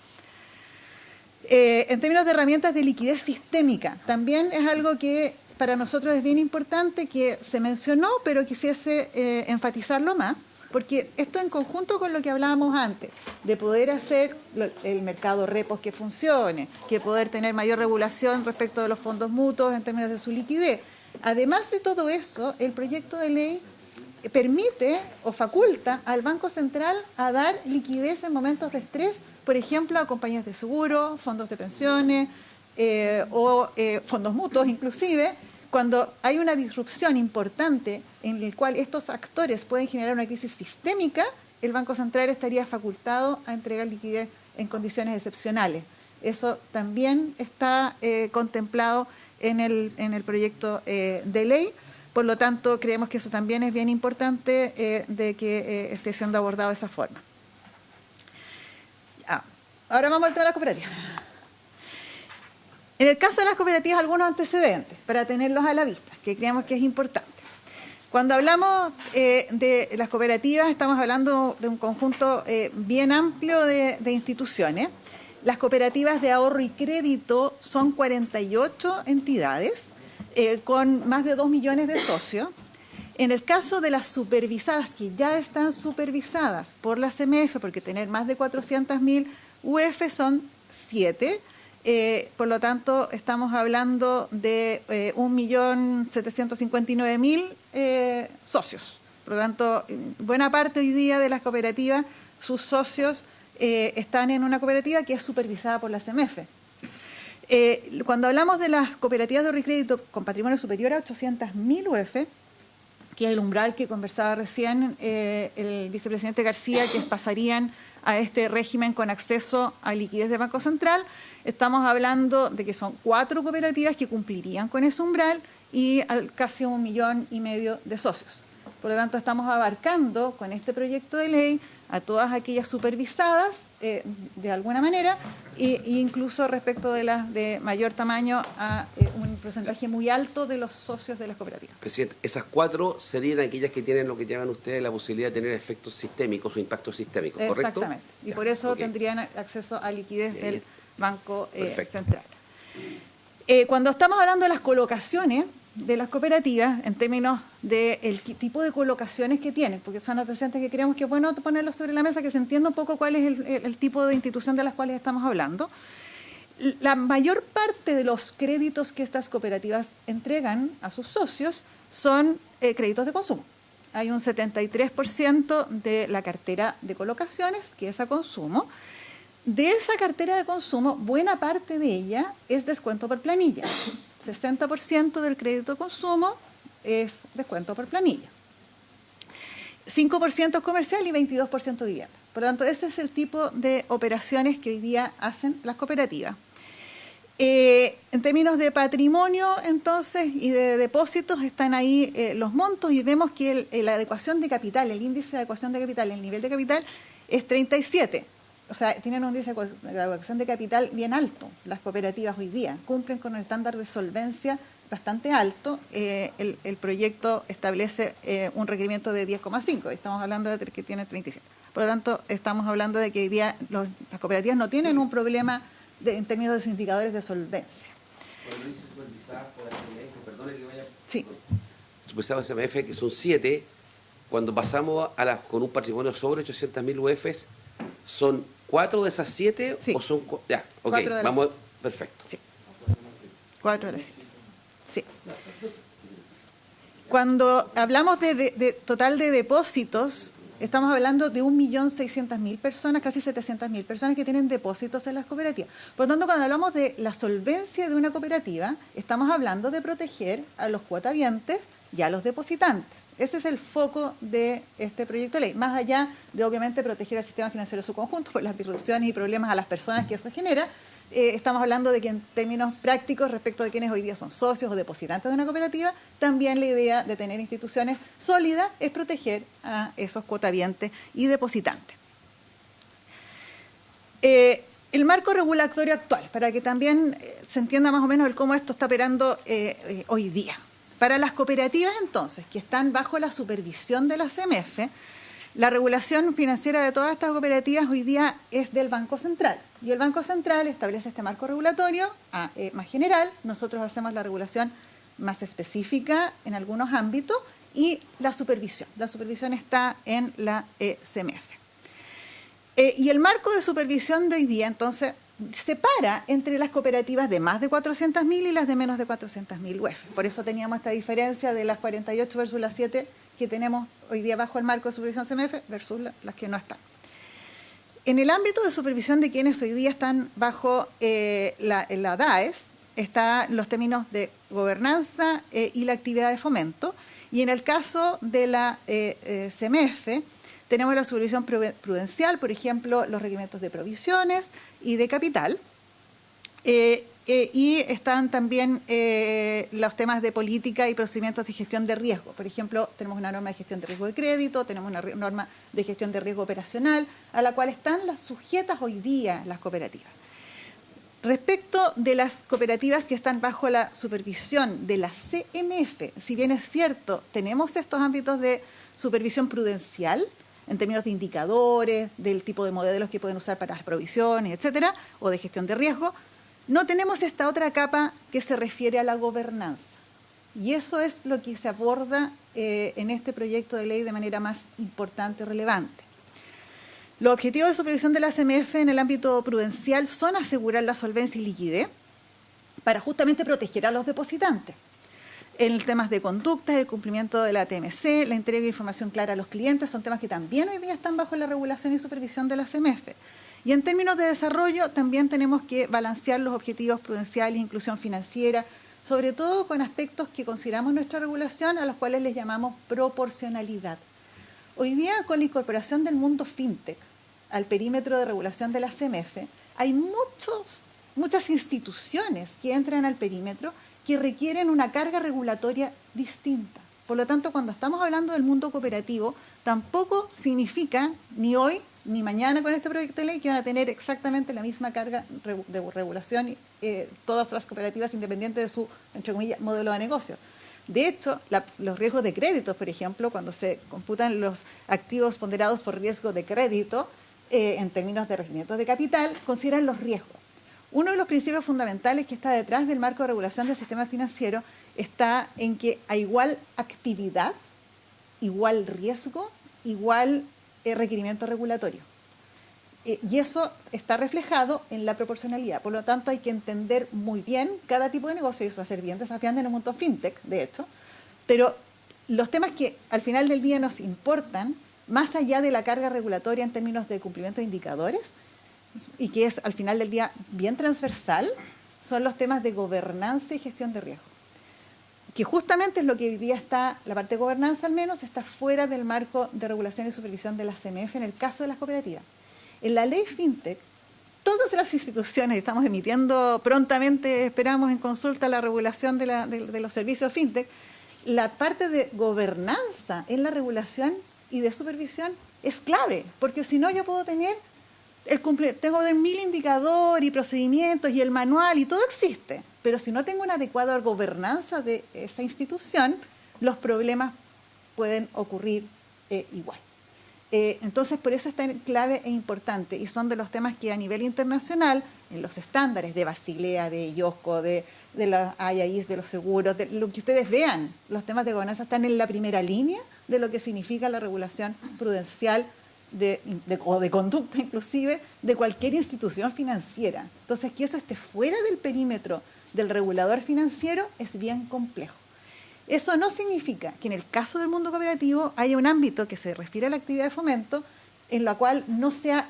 En términos de herramientas de liquidez sistémica, también es algo que para nosotros es bien importante, que se mencionó, pero quisiese enfatizarlo más, porque esto en conjunto con lo que hablábamos antes, de poder hacer el mercado repos que funcione, que poder tener mayor regulación respecto de los fondos mutuos en términos de su liquidez. Además de todo eso, el proyecto de ley permite o faculta al Banco Central a dar liquidez en momentos de estrés, por ejemplo, a compañías de seguro, fondos de pensiones o fondos mutuos inclusive, cuando hay una disrupción importante en la cual estos actores pueden generar una crisis sistémica, el Banco Central estaría facultado a entregar liquidez en condiciones excepcionales. Eso también está contemplado en el proyecto de ley. Por lo tanto, creemos que eso también es bien importante de que esté siendo abordado de esa forma. Ahora vamos al tema de las cooperativas. En el caso de las cooperativas, algunos antecedentes para tenerlos a la vista, que creemos que es importante. Cuando hablamos de las cooperativas, estamos hablando de un conjunto bien amplio de instituciones. Las cooperativas de ahorro y crédito son 48 entidades con más de 2 millones de socios. En el caso de las supervisadas, que ya están supervisadas por la CMF, porque tener más de 400.000 UF son 7, por lo tanto estamos hablando de 1.759.000 socios. Por lo tanto, buena parte hoy día de las cooperativas, sus socios están en una cooperativa que es supervisada por la CMF. Cuando hablamos de las cooperativas de ahorro y crédito con patrimonio superior a 800.000 UF, que es el umbral que conversaba recién el vicepresidente García, que pasarían a este régimen con acceso a liquidez de Banco Central. Estamos hablando de que son 4 cooperativas que cumplirían con ese umbral y casi 1,5 millones de socios. Por lo tanto, estamos abarcando con este proyecto de ley a todas aquellas supervisadas de alguna manera e incluso respecto de las de mayor tamaño a un porcentaje muy alto de los socios de las cooperativas. Presidente, esas 4 serían aquellas que tienen lo que llaman ustedes la posibilidad de tener efectos sistémicos o impactos sistémicos, ¿correcto? Exactamente. Y por eso tendrían acceso a liquidez del Banco Central. Cuando estamos hablando de las colocaciones de las cooperativas, en términos del tipo de colocaciones que tienen, porque son antecedentes que creemos que es bueno ponerlos sobre la mesa, que se entienda un poco cuál es el tipo de institución de las cuales estamos hablando. La mayor parte de los créditos que estas cooperativas entregan a sus socios son créditos de consumo. Hay un 73% de la cartera de colocaciones que es a consumo. De esa cartera de consumo, buena parte de ella es descuento por planilla. 60% del crédito de consumo es descuento por planilla. 5% es comercial y 22% vivienda. Por lo tanto, ese es el tipo de operaciones que hoy día hacen las cooperativas. En términos de patrimonio, entonces, y de depósitos, están ahí los montos y vemos que la adecuación de capital, el índice de adecuación de capital, el nivel de capital es 37. O sea, tienen un índice de adecuación de capital bien alto. Las cooperativas hoy día cumplen con el estándar de solvencia bastante alto. El proyecto establece un requerimiento de 10,5. Estamos hablando de que tiene 37. Por lo tanto, estamos hablando de que hoy día las cooperativas no tienen un problema en términos de sus indicadores de solvencia. Cuando dice supervisadas por SMF, perdone que vaya. Sí. Supervisadas por SMF, que son 7, cuando pasamos con un patrimonio sobre 800.000 UFs, ¿son 4 de esas 7? Sí. ¿O son ya? Ok, vamos. Perfecto. Sí. 4 de las 7. Sí. Cuando hablamos de total de depósitos, estamos hablando de 1.600.000 personas, casi 700.000 personas que tienen depósitos en las cooperativas. Por lo tanto, cuando hablamos de la solvencia de una cooperativa, estamos hablando de proteger a los cuotavientes y a los depositantes. Ese es el foco de este proyecto de ley, más allá de, obviamente, proteger al sistema financiero en su conjunto por las disrupciones y problemas a las personas que eso genera. Estamos hablando de que en términos prácticos, respecto de quienes hoy día son socios o depositantes de una cooperativa, también la idea de tener instituciones sólidas es proteger a esos cuotavientes y depositantes. El marco regulatorio actual, para que también se entienda más o menos el cómo esto está operando hoy día. Para las cooperativas, entonces, que están bajo la supervisión de la CMF, la regulación financiera de todas estas cooperativas hoy día es del Banco Central. Y el Banco Central establece este marco regulatorio más general. Nosotros hacemos la regulación más específica en algunos ámbitos y la supervisión. La supervisión está en la CMF. Y el marco de supervisión de hoy día, entonces, separa entre las cooperativas de más de 400.000 y las de menos de 400.000 UF. Por eso teníamos esta diferencia de las 48 versus las 7 que tenemos hoy día bajo el marco de supervisión CMF versus las que no están. En el ámbito de supervisión de quienes hoy día están bajo la DAES, están los términos de gobernanza y la actividad de fomento. Y en el caso de la CMF, tenemos la supervisión prudencial, por ejemplo, los requerimientos de provisiones y de capital. Y están también los temas de política y procedimientos de gestión de riesgo. Por ejemplo, tenemos una norma de gestión de riesgo de crédito, tenemos una norma de gestión de riesgo operacional, a la cual están sujetas hoy día las cooperativas. Respecto de las cooperativas que están bajo la supervisión de la CMF, si bien es cierto, tenemos estos ámbitos de supervisión prudencial, en términos de indicadores, del tipo de modelos que pueden usar para las provisiones, etcétera, o de gestión de riesgo, no tenemos esta otra capa que se refiere a la gobernanza. Y eso es lo que se aborda en este proyecto de ley de manera más importante y relevante. Los objetivos de supervisión de la CMF en el ámbito prudencial son asegurar la solvencia y liquidez para justamente proteger a los depositantes. En temas de conductas, el cumplimiento de la TMC, la entrega de información clara a los clientes, son temas que también hoy día están bajo la regulación y supervisión de la CMF. Y en términos de desarrollo, también tenemos que balancear los objetivos prudenciales, inclusión financiera, sobre todo con aspectos que consideramos en nuestra regulación, a los cuales les llamamos proporcionalidad. Hoy día, con la incorporación del mundo fintech al perímetro de regulación de la CMF, hay muchas instituciones que entran al perímetro que requieren una carga regulatoria distinta. Por lo tanto, cuando estamos hablando del mundo cooperativo, tampoco significa, ni hoy ni mañana con este proyecto de ley, que van a tener exactamente la misma carga de regulación todas las cooperativas independientes de su, entre comillas, modelo de negocio. De hecho, los riesgos de crédito, por ejemplo, cuando se computan los activos ponderados por riesgo de crédito, en términos de regimientos de capital, consideran los riesgos. Uno de los principios fundamentales que está detrás del marco de regulación del sistema financiero está en que a igual actividad, igual riesgo, igual requerimiento regulatorio. Y eso está reflejado en la proporcionalidad. Por lo tanto, hay que entender muy bien cada tipo de negocio, y eso va a ser bien desafiante en el mundo fintech, de hecho. Pero los temas que al final del día nos importan, más allá de la carga regulatoria en términos de cumplimiento de indicadores, y que es al final del día bien transversal, son los temas de gobernanza y gestión de riesgo. Que justamente es lo que hoy día está, la parte de gobernanza al menos, está fuera del marco de regulación y supervisión de la CMF en el caso de las cooperativas. En la ley FinTech, todas las instituciones, estamos emitiendo prontamente, esperamos en consulta la regulación de los servicios FinTech, la parte de gobernanza en la regulación y de supervisión es clave, porque si no yo puedo tener tengo 1000 indicadores y procedimientos y el manual y todo existe, pero si no tengo una adecuada gobernanza de esa institución, los problemas pueden ocurrir igual. Entonces, por eso es tan clave e importante, y son de los temas que a nivel internacional, en los estándares de Basilea, de IOSCO, de los IAIs, de los seguros, de lo que ustedes vean, los temas de gobernanza están en la primera línea de lo que significa la regulación prudencial o de conducta inclusive de cualquier institución financiera. Entonces, que eso esté fuera del perímetro del regulador financiero es bien complejo. Eso no significa que en el caso del mundo cooperativo haya un ámbito que se refiere a la actividad de fomento en la cual no sea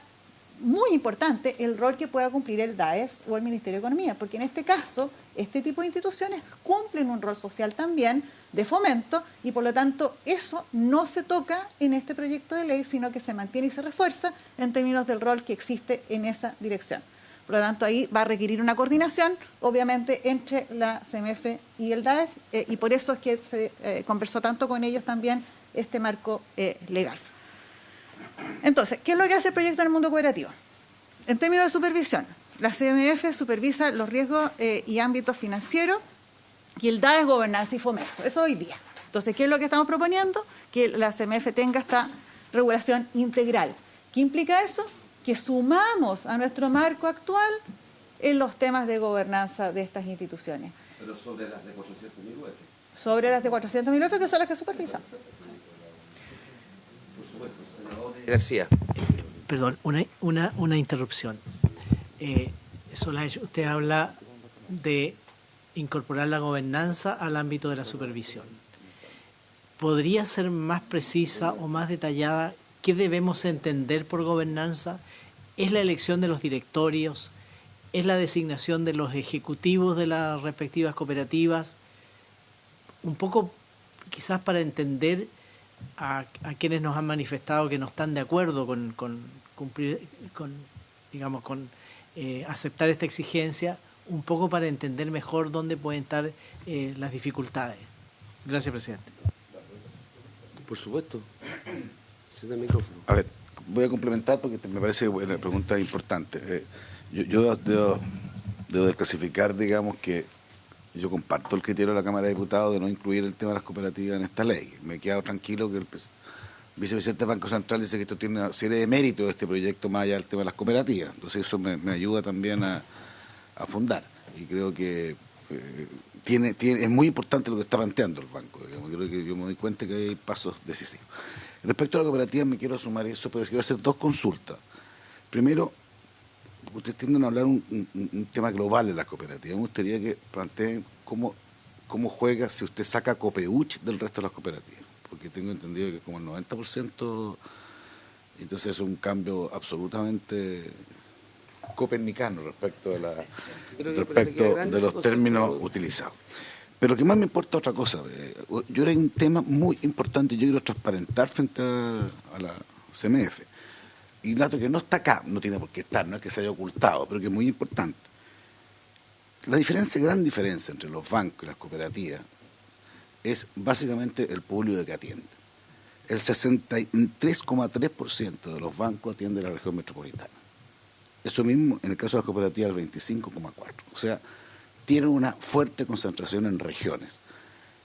muy importante el rol que pueda cumplir el DAES o el Ministerio de Economía, porque en este caso, este tipo de instituciones cumplen un rol social también de fomento y por lo tanto eso no se toca en este proyecto de ley, sino que se mantiene y se refuerza en términos del rol que existe en esa dirección. Por lo tanto, ahí va a requerir una coordinación, obviamente, entre la CMF y el DAES, y por eso es que se conversó tanto con ellos también este marco legal. Entonces, ¿qué es lo que hace el proyecto en el mundo cooperativo? En términos de supervisión, la CMF supervisa los riesgos y ámbitos financieros y el DAES gobernanza y fomento. Eso hoy día. Entonces, ¿qué es lo que estamos proponiendo? Que la CMF tenga esta regulación integral. ¿Qué implica eso? Que sumamos a nuestro marco actual en los temas de gobernanza de estas instituciones. Pero sobre las de 400.000 UF. Sobre las de 400.000 UF, que son las que supervisan. Por supuesto, senador García. Perdón, una interrupción. Solay, usted habla de incorporar la gobernanza al ámbito de la supervisión. ¿Podría ser más precisa o más detallada qué debemos entender por gobernanza? ¿Es la elección de los directorios? ¿Es la designación de los ejecutivos de las respectivas cooperativas? Un poco quizás para entender a quienes nos han manifestado que no están de acuerdo con aceptar esta exigencia, un poco para entender mejor dónde pueden estar las dificultades. Gracias, presidente. Por supuesto. Cede el micrófono. A ver, voy a complementar porque me parece una pregunta importante. Yo debo desclasificar, digamos, que yo comparto el criterio de la Cámara de Diputados de no incluir el tema de las cooperativas en esta ley. Me he quedado tranquilo que el vicepresidente del Banco Central dice que esto tiene una serie de méritos de este proyecto más allá del tema de las cooperativas. Entonces eso me ayuda también a fundar. Y creo que es muy importante lo que está planteando el banco. Digamos. Creo que yo me doy cuenta que hay pasos decisivos. Respecto a la cooperativa me quiero sumar eso, pero quiero hacer dos consultas. Primero, ustedes tienden a hablar un tema global de las cooperativas. Me gustaría que planteen cómo juega si usted saca Copeuch del resto de las cooperativas, porque tengo entendido que como el 90%, entonces es un cambio absolutamente copernicano respecto de grandes los términos conceptos. utilizados. Pero lo que más me importa otra cosa. Yo creo que hay un tema muy importante, yo quiero transparentar frente a la CMF. Y dato que no está acá, no tiene por qué estar, no es que se haya ocultado, pero que es muy importante. La gran diferencia entre los bancos y las cooperativas es básicamente el público que atiende. El 63,3% de los bancos atiende la región metropolitana. Eso mismo, en el caso de las cooperativas, el 25,4%. O sea, tienen una fuerte concentración en regiones,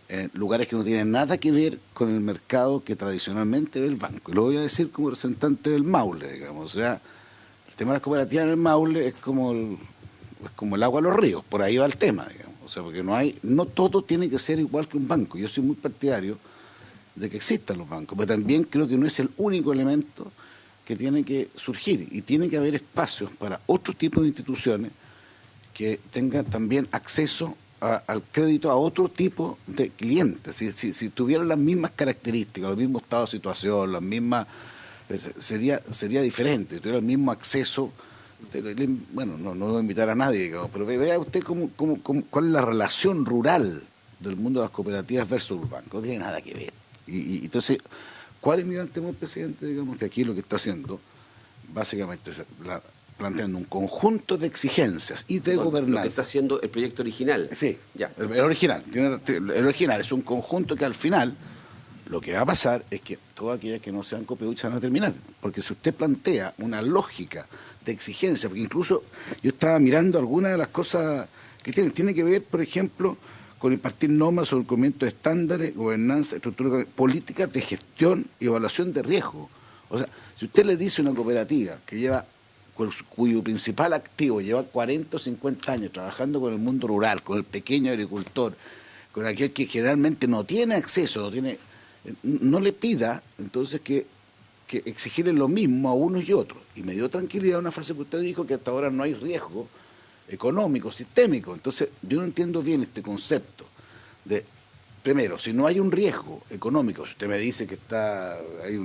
en lugares que no tienen nada que ver con el mercado que tradicionalmente ve el banco. Y lo voy a decir como representante del Maule, digamos. O sea, el tema de las cooperativas en el Maule es como el agua a los ríos, por ahí va el tema, digamos. O sea, porque no todo tiene que ser igual que un banco. Yo soy muy partidario de que existan los bancos, pero también creo que no es el único elemento que tiene que surgir y tiene que haber espacios para otro tipo de instituciones que tengan también acceso al crédito a otro tipo de clientes. Si tuvieran las mismas características, el mismo estado de situación, las mismas, sería diferente, tuviera el mismo acceso. Bueno, no voy a invitar a nadie, digamos, pero vea usted cuál es la relación rural del mundo de las cooperativas versus el banco. No tiene nada que ver. Y entonces, ¿cuál es mi gran temor, presidente? Digamos que aquí lo que está haciendo, básicamente, es planteando un conjunto de exigencias y de gobernanza. Lo que está haciendo el proyecto original. Sí, ya. El original. El original es un conjunto que al final lo que va a pasar es que todas aquellas que no sean copeuchas van a terminar. Porque si usted plantea una lógica de exigencia, porque incluso yo estaba mirando algunas de las cosas que tiene que ver, por ejemplo, con impartir normas sobre el cumplimiento de estándares, gobernanza, estructura, políticas de gestión y evaluación de riesgo. O sea, si usted le dice a una cooperativa que cuyo principal activo lleva 40 o 50 años trabajando con el mundo rural, con el pequeño agricultor, con aquel que generalmente no tiene acceso, no le pida entonces que exigirle lo mismo a unos y otros. Y me dio tranquilidad una frase que usted dijo, que hasta ahora no hay riesgo económico, sistémico. Entonces, yo no entiendo bien este concepto de, primero, si no hay un riesgo económico, si usted me dice que hay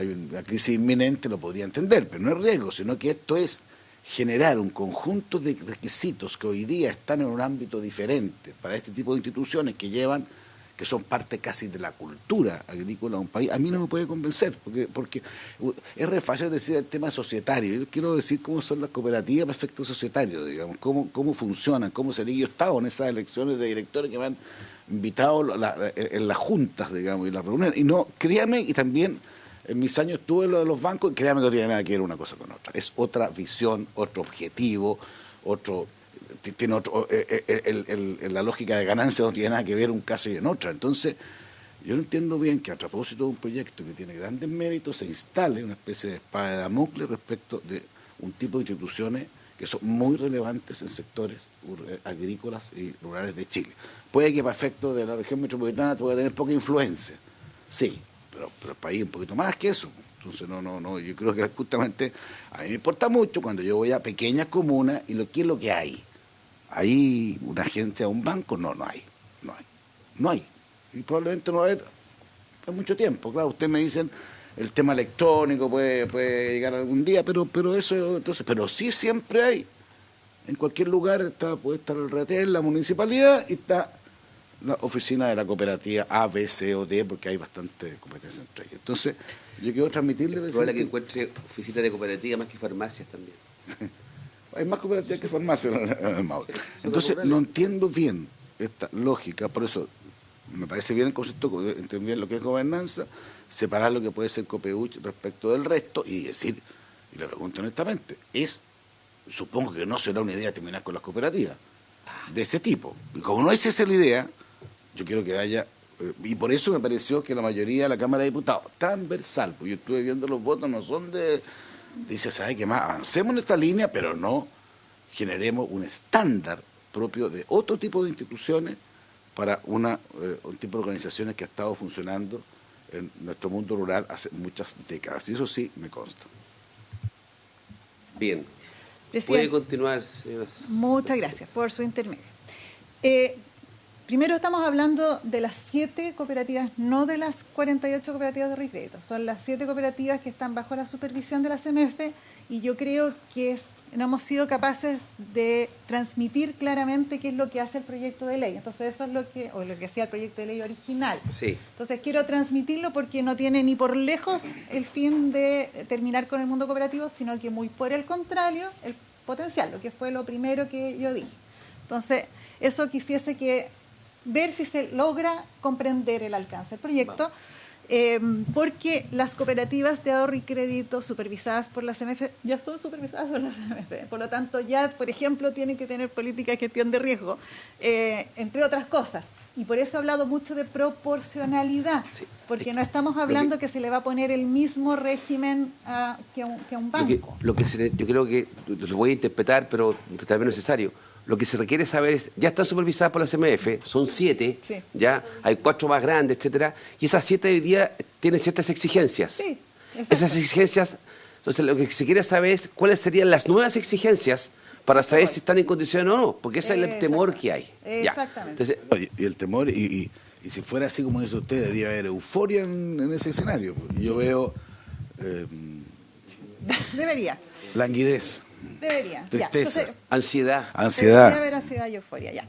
una crisis inminente, lo podría entender, pero no es riesgo, sino que esto es generar un conjunto de requisitos que hoy día están en un ámbito diferente para este tipo de instituciones que son parte casi de la cultura agrícola de un país. A mí no me puede convencer, porque es re fácil decir el tema societario. Yo quiero decir cómo son las cooperativas para efectos societarios, digamos, cómo funcionan, cómo sería. Yo he estado en esas elecciones de directores que me han invitado en las juntas, digamos, y las reuniones. Y no, créame, y también en mis años estuve en lo de los bancos, y créame que no tiene nada que ver una cosa con otra. Es otra visión, otro objetivo, tiene la lógica de ganancia no tiene nada que ver un caso y en otra. Entonces, yo no entiendo bien que a propósito de un proyecto que tiene grandes méritos se instale una especie de espada de Damocles respecto de un tipo de instituciones que son muy relevantes en sectores agrícolas y rurales de Chile. Puede que para efectos de la región metropolitana pueda tener poca influencia, sí, pero el país un poquito más que eso. Entonces, no, yo creo que justamente a mí me importa mucho cuando yo voy a pequeñas comunas y ¿qué es lo que hay? ¿Hay una agencia, un banco? No hay. Y probablemente no va a haber por mucho tiempo. Claro, ustedes me dicen el tema electrónico puede llegar algún día, pero eso, entonces, pero sí siempre hay. En cualquier lugar puede estar el RETEL, la municipalidad, y está la oficina de la cooperativa A, B, C o D, porque hay bastante competencia entre ellos. Entonces, yo quiero transmitirle... Es probable que encuentre oficinas de cooperativa más que farmacias también. Hay más cooperativas que farmacias en el Maule. Entonces, no entiendo bien esta lógica, por eso me parece bien el concepto, entender lo que es gobernanza, separar lo que puede ser COPEUCH respecto del resto y decir, y le pregunto honestamente, supongo que no será una idea terminar con las cooperativas de ese tipo. Y como no es esa la idea, yo quiero que haya, y por eso me pareció que la mayoría de la Cámara de Diputados, transversal, porque yo estuve viendo los votos, no son dice, ¿sabe qué más? Avancemos en esta línea, pero no generemos un estándar propio de otro tipo de instituciones para un tipo de organizaciones que ha estado funcionando en nuestro mundo rural hace muchas décadas. Y eso sí me consta. Bien. Presidente, puede continuar, señora. Muchas gracias por su intermedio. Primero estamos hablando de las 7 cooperativas, no de las 48 cooperativas de Recrédito. Son las 7 cooperativas que están bajo la supervisión de la CMF y yo creo que no hemos sido capaces de transmitir claramente qué es lo que hace el proyecto de ley. Entonces eso es lo que hacía el proyecto de ley original. Sí. Entonces quiero transmitirlo porque no tiene ni por lejos el fin de terminar con el mundo cooperativo, sino que muy por el contrario, el potencial, lo que fue lo primero que yo dije. Entonces, eso quisiese que ver si se logra comprender el alcance del proyecto, porque las cooperativas de ahorro y crédito supervisadas por la CMF ya son supervisadas por la CMF, por lo tanto ya, por ejemplo, tienen que tener política de gestión de riesgo, entre otras cosas. Y por eso he hablado mucho de proporcionalidad, sí, porque no estamos hablando que se le va a poner el mismo régimen que a un banco. Yo creo que lo voy a interpretar, pero también es necesario. Lo que se requiere saber es, ya están supervisadas por la CMF, son 7, sí, ya hay 4 más grandes, etcétera, y esas 7 hoy día tienen ciertas exigencias. Sí, esas exigencias, entonces lo que se quiere saber es cuáles serían las nuevas exigencias para saber si están en condiciones o no, porque ese es el temor que hay. Exactamente. Ya. Entonces, y el temor, y si fuera así como dice usted, debería haber euforia en ese escenario. Yo veo debería. Languidez. Debería. Tristeza. Entonces, ansiedad. Debería haber ansiedad y euforia, ya.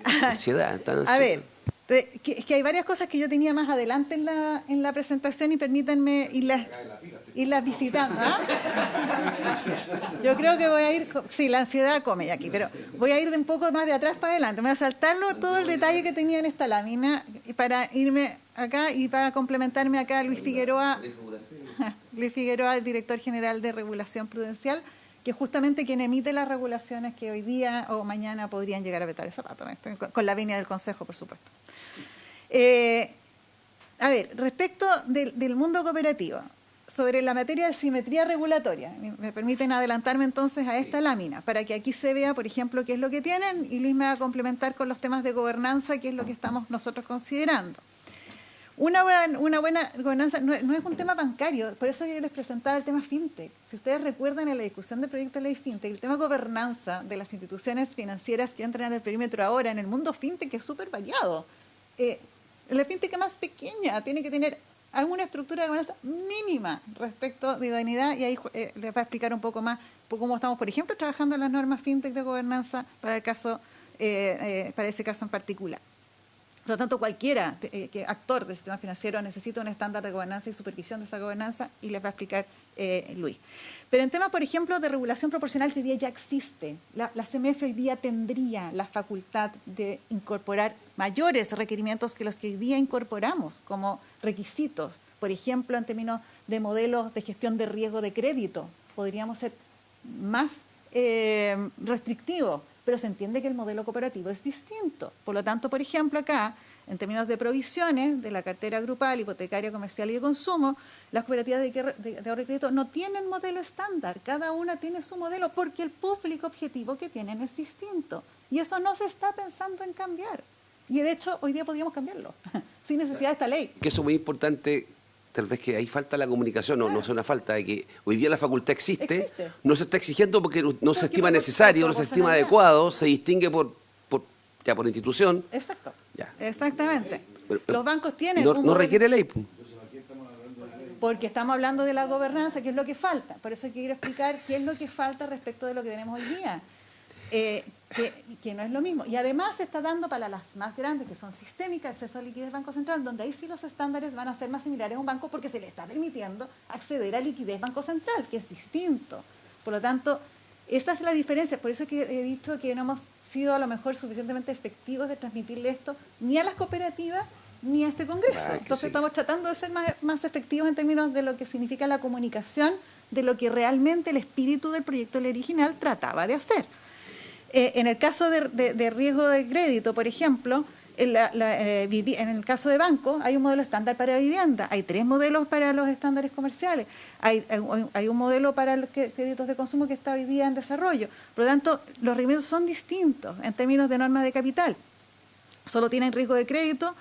Ansiedad, tan ansiosa. A ver, es que hay varias cosas que yo tenía más adelante en la presentación y permítanme irlas visitando. ¿Ah? Yo creo que voy a ir, sí, la ansiedad come ya aquí, pero voy a ir de un poco más de atrás para adelante. Me voy a saltarlo todo el detalle que tenía en esta lámina para irme acá y para complementarme acá Luis Figueroa, el director general de Regulación Prudencial, que es justamente quien emite las regulaciones que hoy día o mañana podrían llegar a vetar el zapato, con la venia del Consejo, por supuesto. A ver, respecto del mundo cooperativo, sobre la materia de simetría regulatoria, me permiten adelantarme entonces a esta lámina, para que aquí se vea, por ejemplo, qué es lo que tienen, y Luis me va a complementar con los temas de gobernanza, que es lo que estamos nosotros considerando. Una buena gobernanza no es un tema bancario, por eso yo les presentaba el tema fintech. Si ustedes recuerdan en la discusión del proyecto de ley fintech, el tema gobernanza de las instituciones financieras que entran en el perímetro ahora, en el mundo fintech, que es súper variado. La fintech más pequeña tiene que tener alguna estructura de gobernanza mínima respecto de idoneidad, y ahí les va a explicar un poco más cómo estamos, por ejemplo, trabajando en las normas fintech de gobernanza para ese caso en particular. Por lo tanto, cualquiera actor del sistema financiero necesita un estándar de gobernanza y supervisión de esa gobernanza, y les va a explicar Luis. Pero en temas, por ejemplo, de regulación proporcional, que hoy día ya existe, la CMF hoy día tendría la facultad de incorporar mayores requerimientos que los que hoy día incorporamos como requisitos. Por ejemplo, en términos de modelos de gestión de riesgo de crédito, podríamos ser más restrictivos, pero se entiende que el modelo cooperativo es distinto. Por lo tanto, por ejemplo, acá, en términos de provisiones de la cartera grupal, hipotecaria, comercial y de consumo, las cooperativas de ahorro y crédito no tienen modelo estándar, cada una tiene su modelo porque el público objetivo que tienen es distinto. Y eso no se está pensando en cambiar. Y de hecho, hoy día podríamos cambiarlo, sin necesidad de esta ley. Que eso es muy importante. Tal vez que ahí falta la comunicación, no es una falta, de que hoy día la facultad existe, no se está exigiendo porque no se estima necesario, no se estima adecuado, se distingue por institución. Exacto, ya. Exactamente. Los bancos tienen... No requiere ley. Porque estamos hablando de la gobernanza, que es lo que falta. Por eso quiero explicar qué es lo que falta respecto de lo que tenemos hoy día. Que no es lo mismo. Y además se está dando para las más grandes, que son sistémicas, acceso a liquidez Banco Central, donde ahí sí los estándares van a ser más similares a un banco porque se le está permitiendo acceder a liquidez Banco Central, que es distinto. Por lo tanto, esta es la diferencia. Por eso que he dicho que no hemos sido a lo mejor suficientemente efectivos de transmitirle esto ni a las cooperativas ni a este Congreso. Entonces estamos tratando de ser más efectivos en términos de lo que significa la comunicación, de lo que realmente el espíritu del proyecto de ley original trataba de hacer. En el caso de riesgo de crédito, por ejemplo, en el caso de banco hay un modelo estándar para vivienda, hay 3 modelos para los estándares comerciales, hay un modelo para los créditos de consumo que está hoy día en desarrollo. Por lo tanto, los requerimientos son distintos en términos de normas de capital. Solo tienen riesgo de crédito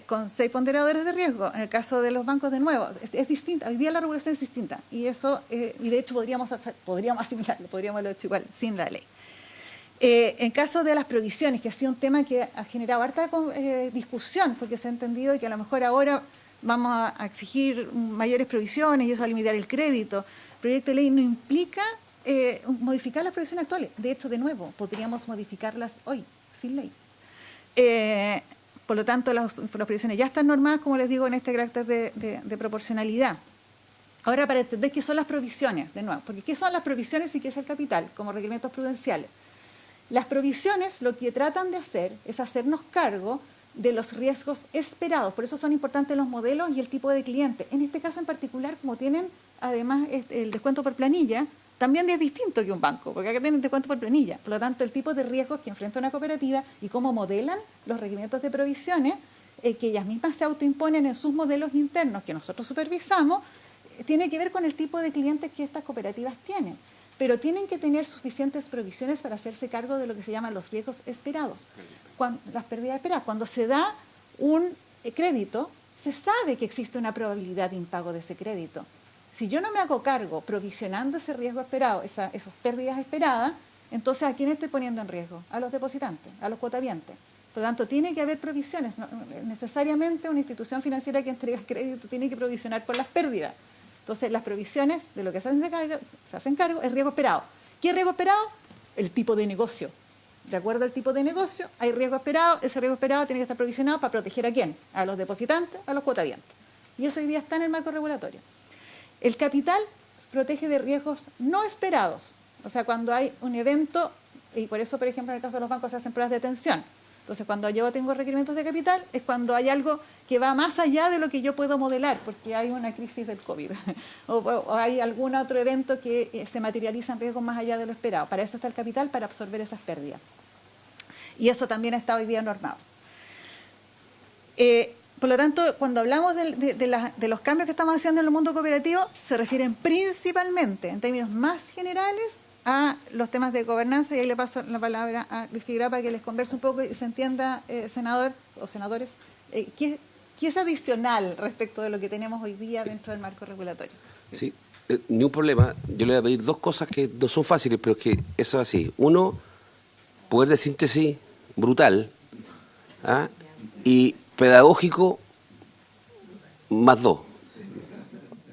con 6 ponderadores de riesgo. En el caso de los bancos, de nuevo, es distinta. Hoy día la regulación es distinta y eso, y de hecho podríamos asimilarlo, podríamos haberlo hecho igual sin la ley. En caso de las provisiones, que ha sido un tema que ha generado harta discusión, porque se ha entendido que a lo mejor ahora vamos a exigir mayores provisiones y eso va a limitar el crédito. El proyecto de ley no implica modificar las provisiones actuales. De hecho, de nuevo, podríamos modificarlas hoy, sin ley. Por lo tanto, las provisiones ya están normadas, como les digo, en este carácter de proporcionalidad. Ahora, para entender qué son las provisiones, de nuevo, porque qué son las provisiones y qué es el capital, como requerimientos prudenciales. Las provisiones lo que tratan de hacer es hacernos cargo de los riesgos esperados. Por eso son importantes los modelos y el tipo de cliente. En este caso en particular, como tienen además el descuento por planilla, también es distinto que un banco, porque acá tienen descuento por planilla. Por lo tanto, el tipo de riesgos que enfrenta una cooperativa y cómo modelan los requerimientos de provisiones, que ellas mismas se autoimponen en sus modelos internos que nosotros supervisamos, tiene que ver con el tipo de clientes que estas cooperativas tienen. Pero tienen que tener suficientes provisiones para hacerse cargo de lo que se llaman los riesgos esperados, las pérdidas esperadas. Cuando se da un crédito, se sabe que existe una probabilidad de impago de ese crédito. Si yo no me hago cargo provisionando ese riesgo esperado, esas pérdidas esperadas, entonces ¿a quién estoy poniendo en riesgo? A los depositantes, a los cuotavientes. Por lo tanto, tiene que haber provisiones. No, necesariamente una institución financiera que entrega crédito tiene que provisionar por las pérdidas. Entonces, las provisiones de lo que se hacen cargo es riesgo esperado. ¿Qué riesgo esperado? El tipo de negocio. De acuerdo al tipo de negocio, hay riesgo esperado. Ese riesgo esperado tiene que estar provisionado para proteger ¿a quién? A los depositantes, a los cuotavientes. Y eso hoy día está en el marco regulatorio. El capital protege de riesgos no esperados. O sea, cuando hay un evento, y por eso, por ejemplo, en el caso de los bancos se hacen pruebas de atención. Entonces, cuando yo tengo requerimientos de capital, es cuando hay algo que va más allá de lo que yo puedo modelar, porque hay una crisis del COVID, o hay algún otro evento que se materializa en riesgos más allá de lo esperado. Para eso está el capital, para absorber esas pérdidas. Y eso también está hoy día normado. Por lo tanto, cuando hablamos de los cambios que estamos haciendo en el mundo cooperativo, se refieren principalmente, en términos más generales, a los temas de gobernanza, y ahí le paso la palabra a Luis Figueroa para que les converse un poco y se entienda, senador o senadores, qué es adicional respecto de lo que tenemos hoy día dentro del marco regulatorio. Sí, ni un problema. Yo le voy a pedir dos cosas que no son fáciles, pero que eso es así. Uno, poder de síntesis brutal, ¿ah? Y pedagógico más dos.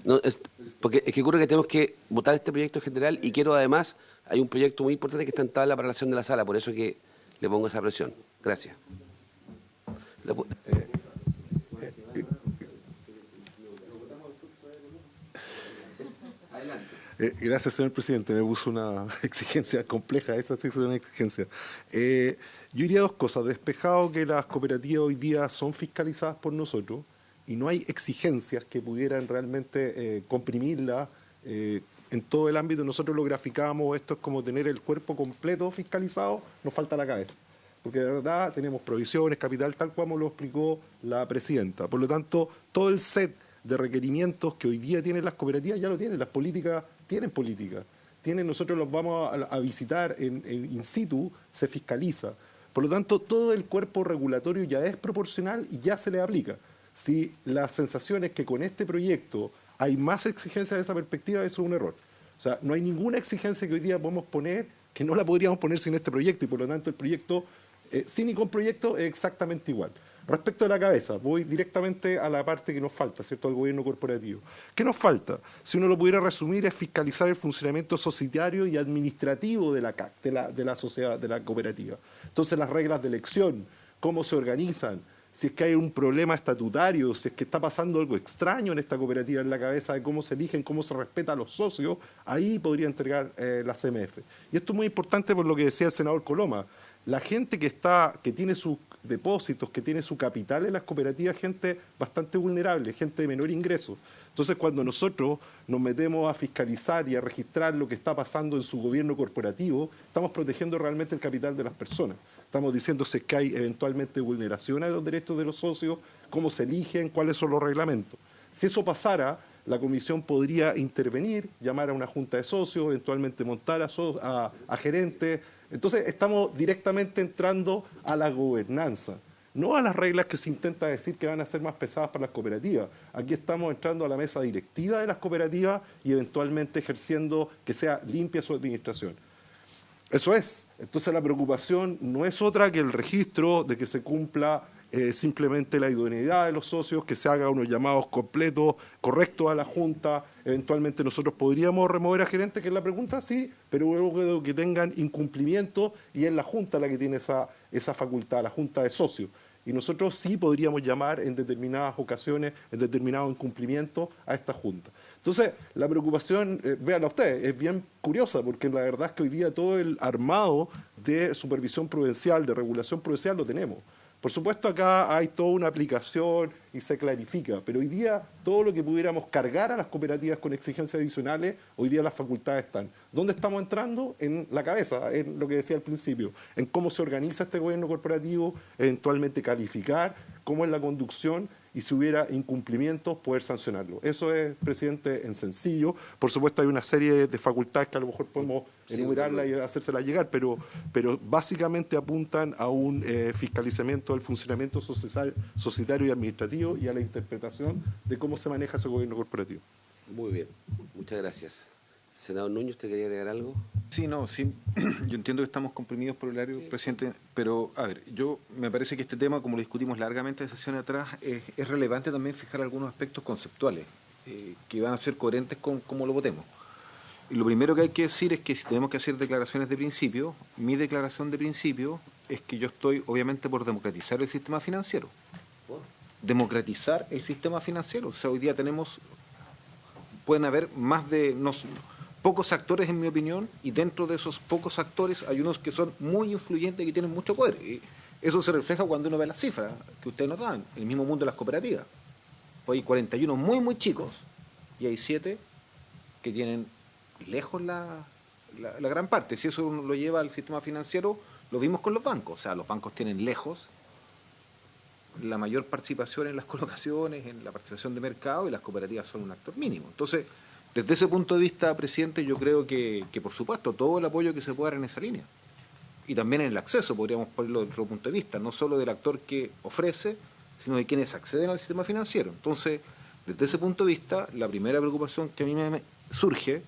No, porque es que ocurre que tenemos que votar este proyecto en general y quiero además, hay un proyecto muy importante que está en tabla para la relación de la sala, por eso es que le pongo esa presión. Gracias. Gracias, señor presidente. Me puso una exigencia compleja, esa sí es una exigencia. Yo diría dos cosas. Despejado que las cooperativas hoy día son fiscalizadas por nosotros y no hay exigencias que pudieran realmente comprimirla en todo el ámbito. Nosotros lo graficamos, esto es como tener el cuerpo completo fiscalizado, nos falta la cabeza. Porque de verdad tenemos provisiones, capital, tal como lo explicó la presidenta. Por lo tanto, todo el set de requerimientos que hoy día tienen las cooperativas ya lo tienen. Las políticas tienen política. Nosotros los vamos a visitar en in situ, se fiscaliza. Por lo tanto, todo el cuerpo regulatorio ya es proporcional y ya se le aplica. Si la sensación es que con este proyecto hay más exigencias de esa perspectiva, eso es un error. O sea, no hay ninguna exigencia que hoy día podemos poner que no la podríamos poner sin este proyecto y por lo tanto el proyecto, sin y con proyecto, es exactamente igual. Respecto a la cabeza, voy directamente a la parte que nos falta, ¿cierto?, al gobierno corporativo. ¿Qué nos falta? Si uno lo pudiera resumir, es fiscalizar el funcionamiento societario y administrativo de la CAC, de la sociedad, de la cooperativa. Entonces, las reglas de elección, cómo se organizan, si es que hay un problema estatutario, si es que está pasando algo extraño en esta cooperativa en la cabeza de cómo se eligen, cómo se respeta a los socios, ahí podría entregar la CMF. Y esto es muy importante por lo que decía el senador Coloma. La gente que tiene sus depósitos, que tiene su capital en las cooperativas, gente bastante vulnerable, gente de menor ingreso. Entonces, cuando nosotros nos metemos a fiscalizar y a registrar lo que está pasando en su gobierno corporativo, estamos protegiendo realmente el capital de las personas. Estamos diciendo si es que hay eventualmente vulneraciones de los derechos de los socios, cómo se eligen, cuáles son los reglamentos. Si eso pasara, la comisión podría intervenir, llamar a una junta de socios, eventualmente montar a gerentes. Entonces, estamos directamente entrando a la gobernanza, no a las reglas que se intenta decir que van a ser más pesadas para las cooperativas. Aquí estamos entrando a la mesa directiva de las cooperativas y eventualmente ejerciendo que sea limpia su administración. Eso es. Entonces la preocupación no es otra que el registro de que se cumpla simplemente la idoneidad de los socios, que se haga unos llamados completos, correctos a la Junta. Eventualmente nosotros podríamos remover a gerentes, que es la pregunta, sí, pero luego que tengan incumplimiento, y es la Junta la que tiene esa facultad, la Junta de Socios. Y nosotros sí podríamos llamar en determinadas ocasiones, en determinados incumplimientos, a esta Junta. Entonces, la preocupación, véanla ustedes, es bien curiosa, porque la verdad es que hoy día todo el armado de supervisión prudencial, de regulación prudencial, lo tenemos. Por supuesto, acá hay toda una aplicación y se clarifica, pero hoy día todo lo que pudiéramos cargar a las cooperativas con exigencias adicionales, hoy día las facultades están. ¿Dónde estamos entrando? En la cabeza, en lo que decía al principio, en cómo se organiza este gobierno corporativo, eventualmente calificar, cómo es la conducción, y si hubiera incumplimientos, poder sancionarlo. Eso es, presidente, en sencillo. Por supuesto, hay una serie de facultades que a lo mejor podemos enumerarlas y hacérselas llegar, pero básicamente apuntan a un fiscalizamiento del funcionamiento societario y administrativo y a la interpretación de cómo se maneja ese gobierno corporativo. Muy bien, muchas gracias. Senador Núñez, ¿usted quería agregar algo? Sí, yo entiendo que estamos comprimidos por el horario, presidente, pero a ver, me parece que este tema, como lo discutimos largamente en sesiones atrás, es relevante también fijar algunos aspectos conceptuales que van a ser coherentes con cómo lo votemos. Y lo primero que hay que decir es que si tenemos que hacer declaraciones de principio, mi declaración de principio es que yo estoy obviamente por democratizar el sistema financiero. Democratizar el sistema financiero. O sea, hoy día pueden haber más de pocos actores, en mi opinión, y dentro de esos pocos actores hay unos que son muy influyentes y que tienen mucho poder. Y eso se refleja cuando uno ve las cifras que ustedes nos dan, en el mismo mundo de las cooperativas. Pues hay 41 muy, muy chicos y hay 7 que tienen lejos la gran parte. Si eso lo lleva al sistema financiero, lo vimos con los bancos. O sea, los bancos tienen lejos la mayor participación en las colocaciones, en la participación de mercado, y las cooperativas son un actor mínimo. Entonces, desde ese punto de vista, presidente, yo creo que por supuesto, todo el apoyo que se pueda dar en esa línea. Y también en el acceso, podríamos ponerlo desde otro punto de vista, no solo del actor que ofrece, sino de quienes acceden al sistema financiero. Entonces, desde ese punto de vista, la primera preocupación que a mí me surge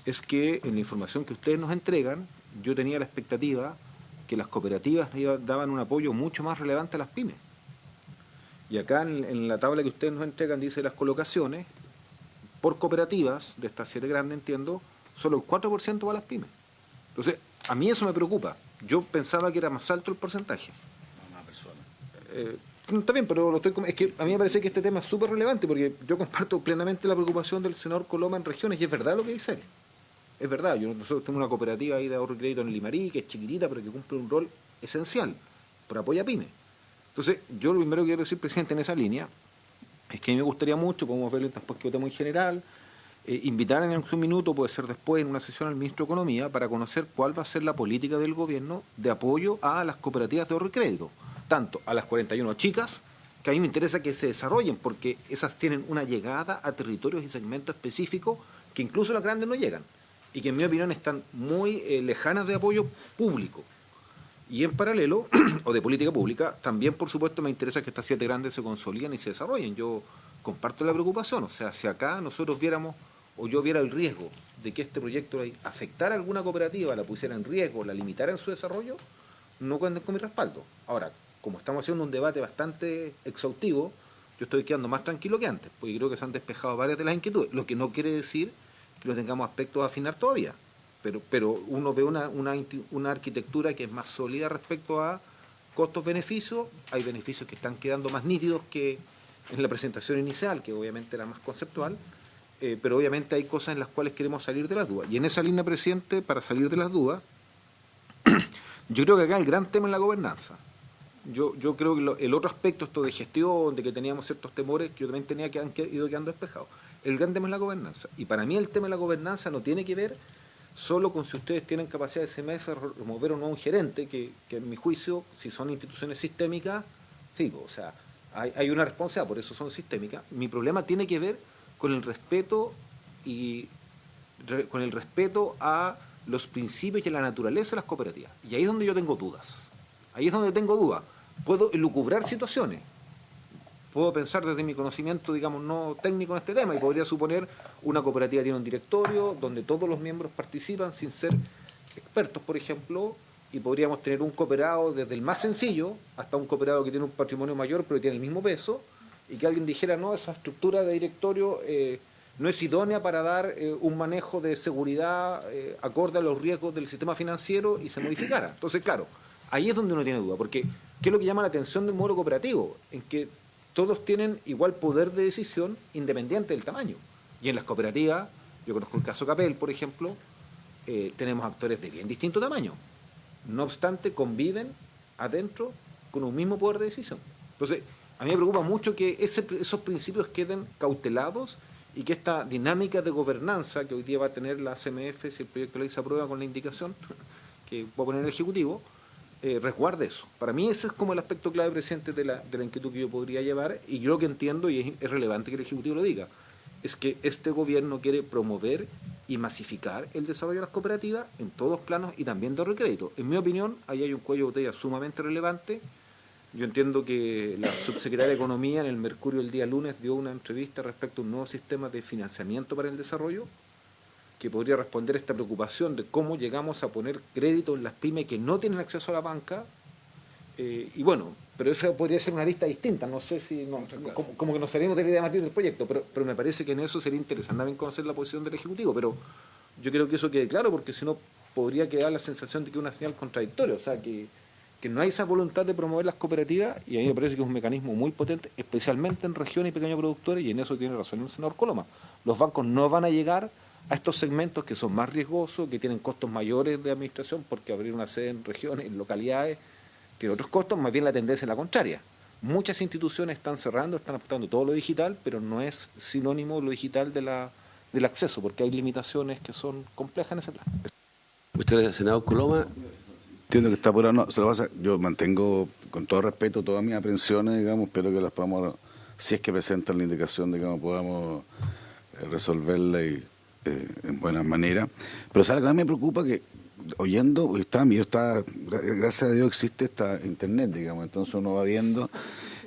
es que en la información que ustedes nos entregan, yo tenía la expectativa que las cooperativas daban un apoyo mucho más relevante a las pymes. Y acá en la tabla que ustedes nos entregan dice las colocaciones, por cooperativas, de estas 7 grandes, entiendo, solo el 4% va a las pymes. Entonces, a mí eso me preocupa. Yo pensaba que era más alto el porcentaje. Una persona. Está bien, pero es que a mí me parece que este tema es súper relevante, porque yo comparto plenamente la preocupación del senador Coloma en regiones, y es verdad lo que dice él. Es verdad, nosotros tenemos una cooperativa ahí de ahorro y crédito en Limarí, que es chiquitita, pero que cumple un rol esencial, por apoyo a pymes. Entonces, yo lo primero que quiero decir, presidente, en esa línea, es que a mí me gustaría mucho, podemos verlo después que votemos en general, invitar en algún minuto, puede ser después, en una sesión al ministro de Economía, para conocer cuál va a ser la política del gobierno de apoyo a las cooperativas de ahorro y crédito, tanto a las 41 chicas, que a mí me interesa que se desarrollen, porque esas tienen una llegada a territorios y segmentos específicos que incluso las grandes no llegan, y que en mi opinión están muy lejanas de apoyo público. Y en paralelo, o de política pública, también por supuesto me interesa que estas 7 grandes se consoliden y se desarrollen. Yo comparto la preocupación, o sea, si acá nosotros viéramos, o yo viera el riesgo de que este proyecto afectara a alguna cooperativa, la pusiera en riesgo, la limitara en su desarrollo, no cuenten con mi respaldo. Ahora, como estamos haciendo un debate bastante exhaustivo, yo estoy quedando más tranquilo que antes, porque creo que se han despejado varias de las inquietudes, lo que no quiere decir que no tengamos aspectos a afinar todavía. Pero uno ve una arquitectura que es más sólida respecto a costos-beneficios. Hay beneficios que están quedando más nítidos que en la presentación inicial, que obviamente era más conceptual, pero obviamente hay cosas en las cuales queremos salir de las dudas. Y en esa línea, presidente, para salir de las dudas, yo creo que acá el gran tema es la gobernanza. Yo creo que el otro aspecto, esto de gestión, de que teníamos ciertos temores, que yo también tenía que han ido quedando despejados. El gran tema es la gobernanza. Y para mí el tema de la gobernanza no tiene que ver solo con si ustedes tienen capacidad de CMF remover o no a un gerente, que en mi juicio, si son instituciones sistémicas, sí, o sea, hay una responsabilidad, por eso son sistémicas. Mi problema tiene que ver con el respeto a los principios y a la naturaleza de las cooperativas. Y ahí es donde yo tengo dudas. Ahí es donde tengo dudas. Puedo elucubrar situaciones. Puedo pensar desde mi conocimiento, digamos, no técnico en este tema, y podría suponer una cooperativa tiene un directorio donde todos los miembros participan sin ser expertos, por ejemplo, y podríamos tener un cooperado desde el más sencillo hasta un cooperado que tiene un patrimonio mayor pero tiene el mismo peso, y que alguien dijera, no, esa estructura de directorio no es idónea para dar un manejo de seguridad acorde a los riesgos del sistema financiero, y se modificara. Entonces, claro, ahí es donde uno tiene duda, porque ¿qué es lo que llama la atención del modelo cooperativo? En que todos tienen igual poder de decisión independiente del tamaño. Y en las cooperativas, yo conozco el caso Capel, por ejemplo, tenemos actores de bien distinto tamaño. No obstante, conviven adentro con un mismo poder de decisión. Entonces, a mí me preocupa mucho que esos principios queden cautelados y que esta dinámica de gobernanza que hoy día va a tener la CMF, si el proyecto de ley se aprueba con la indicación que va a poner el Ejecutivo, resguarde eso. Para mí ese es como el aspecto clave, presidente, de la inquietud que yo podría llevar, y yo lo que entiendo, y es relevante que el Ejecutivo lo diga, es que este gobierno quiere promover y masificar el desarrollo de las cooperativas en todos planos y también de recrédito. En mi opinión, ahí hay un cuello de botella sumamente relevante. Yo entiendo que la subsecretaria de Economía en el Mercurio el día lunes dio una entrevista respecto a un nuevo sistema de financiamiento para el desarrollo que podría responder a esta preocupación de cómo llegamos a poner crédito en las pymes que no tienen acceso a la banca. Y bueno, pero eso podría ser una lista distinta, no sé si, como que nos salimos de la idea más del proyecto, pero me parece que en eso sería interesante también conocer la posición del Ejecutivo, pero yo creo que eso quede claro, porque si no podría quedar la sensación de que es una señal contradictoria, o sea, que no hay esa voluntad de promover las cooperativas, y a mí me parece que es un mecanismo muy potente, especialmente en regiones y pequeños productores, y en eso tiene razón el senador Coloma. Los bancos no van a llegar a estos segmentos que son más riesgosos, que tienen costos mayores de administración, porque abrir una sede en regiones, en localidades, tiene otros costos, más bien la tendencia es la contraria. Muchas instituciones están cerrando, están apostando todo lo digital, pero no es sinónimo lo digital del acceso, porque hay limitaciones que son complejas en ese plan. Muchas gracias, senador Coloma. Entiendo que está apurado, no, se lo pasa. Yo mantengo, con todo respeto, todas mis aprensiones, digamos, espero que las podamos, si es que presentan la indicación, digamos, podamos resolverla en buena manera. Pero ¿sabes? A mí me preocupa que, oyendo, gracias a Dios existe esta internet, digamos, entonces uno va viendo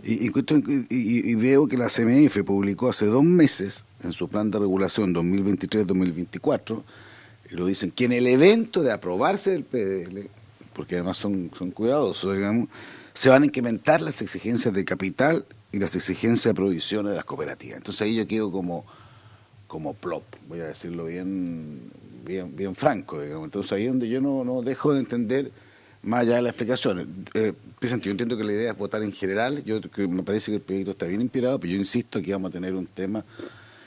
y veo que la CMF publicó hace 2 meses en su plan de regulación 2023-2024, y lo dicen, que en el evento de aprobarse el PDL, porque además son cuidadosos, digamos, se van a incrementar las exigencias de capital y las exigencias de provisiones de las cooperativas. Entonces ahí yo quedo como plop, voy a decirlo bien franco, digamos. Entonces ahí es donde yo no dejo de entender más allá de las explicaciones. Presidente, yo entiendo que la idea es votar en general, que me parece que el proyecto está bien inspirado, pero yo insisto que vamos a tener un tema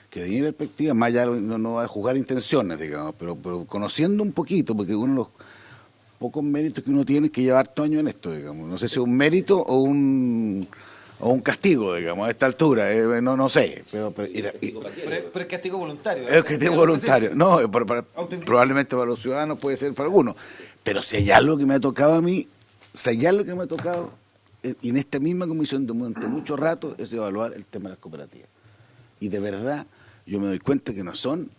que de mi perspectiva, más allá no va a juzgar intenciones, digamos, pero conociendo un poquito, porque uno de los pocos méritos que uno tiene es que llevar harto años en esto, digamos. No sé si es un mérito o un castigo, digamos, a esta altura, no sé. Pero es castigo voluntario. Es castigo voluntario. No, probablemente para los ciudadanos puede ser para algunos. Pero si hay algo que me ha tocado a mí, y en esta misma comisión durante mucho rato, es evaluar el tema de las cooperativas. Y de verdad, yo me doy cuenta que no son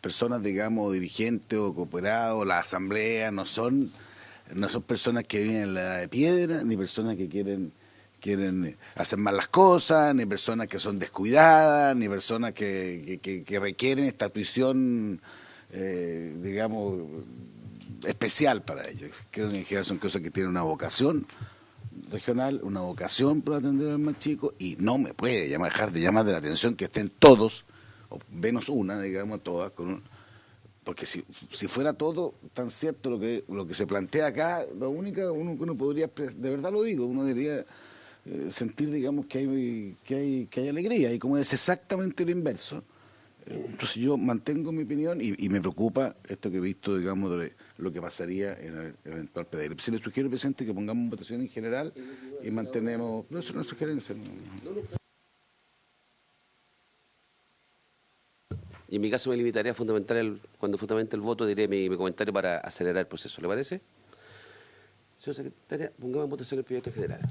personas, digamos, dirigentes o cooperados, la asamblea, no son personas que viven en la edad de piedra, ni personas que quieren hacer mal las cosas, ni personas que son descuidadas, ni personas que requieren esta tuición, digamos, especial para ellos. Creo que en general son cosas que tienen una vocación regional, una vocación por atender al más chico, y no me puede dejar de llamar de la atención que estén todos, o menos una, digamos, todas, porque si fuera todo tan cierto lo que se plantea acá, lo único que uno podría, de verdad lo digo, uno debería sentir, digamos, que hay alegría, y como es exactamente lo inverso. Entonces yo mantengo mi opinión y me preocupa esto que he visto, digamos, de lo que pasaría en el eventual PDL. Si le sugiero, presidente, que pongamos votación en general y mantenemos... No, es una sugerencia. Y en mi caso me limitaré a cuando fundamente el voto, diré mi comentario para acelerar el proceso. ¿Le parece? Señora secretaria, pongamos en votación el proyecto general.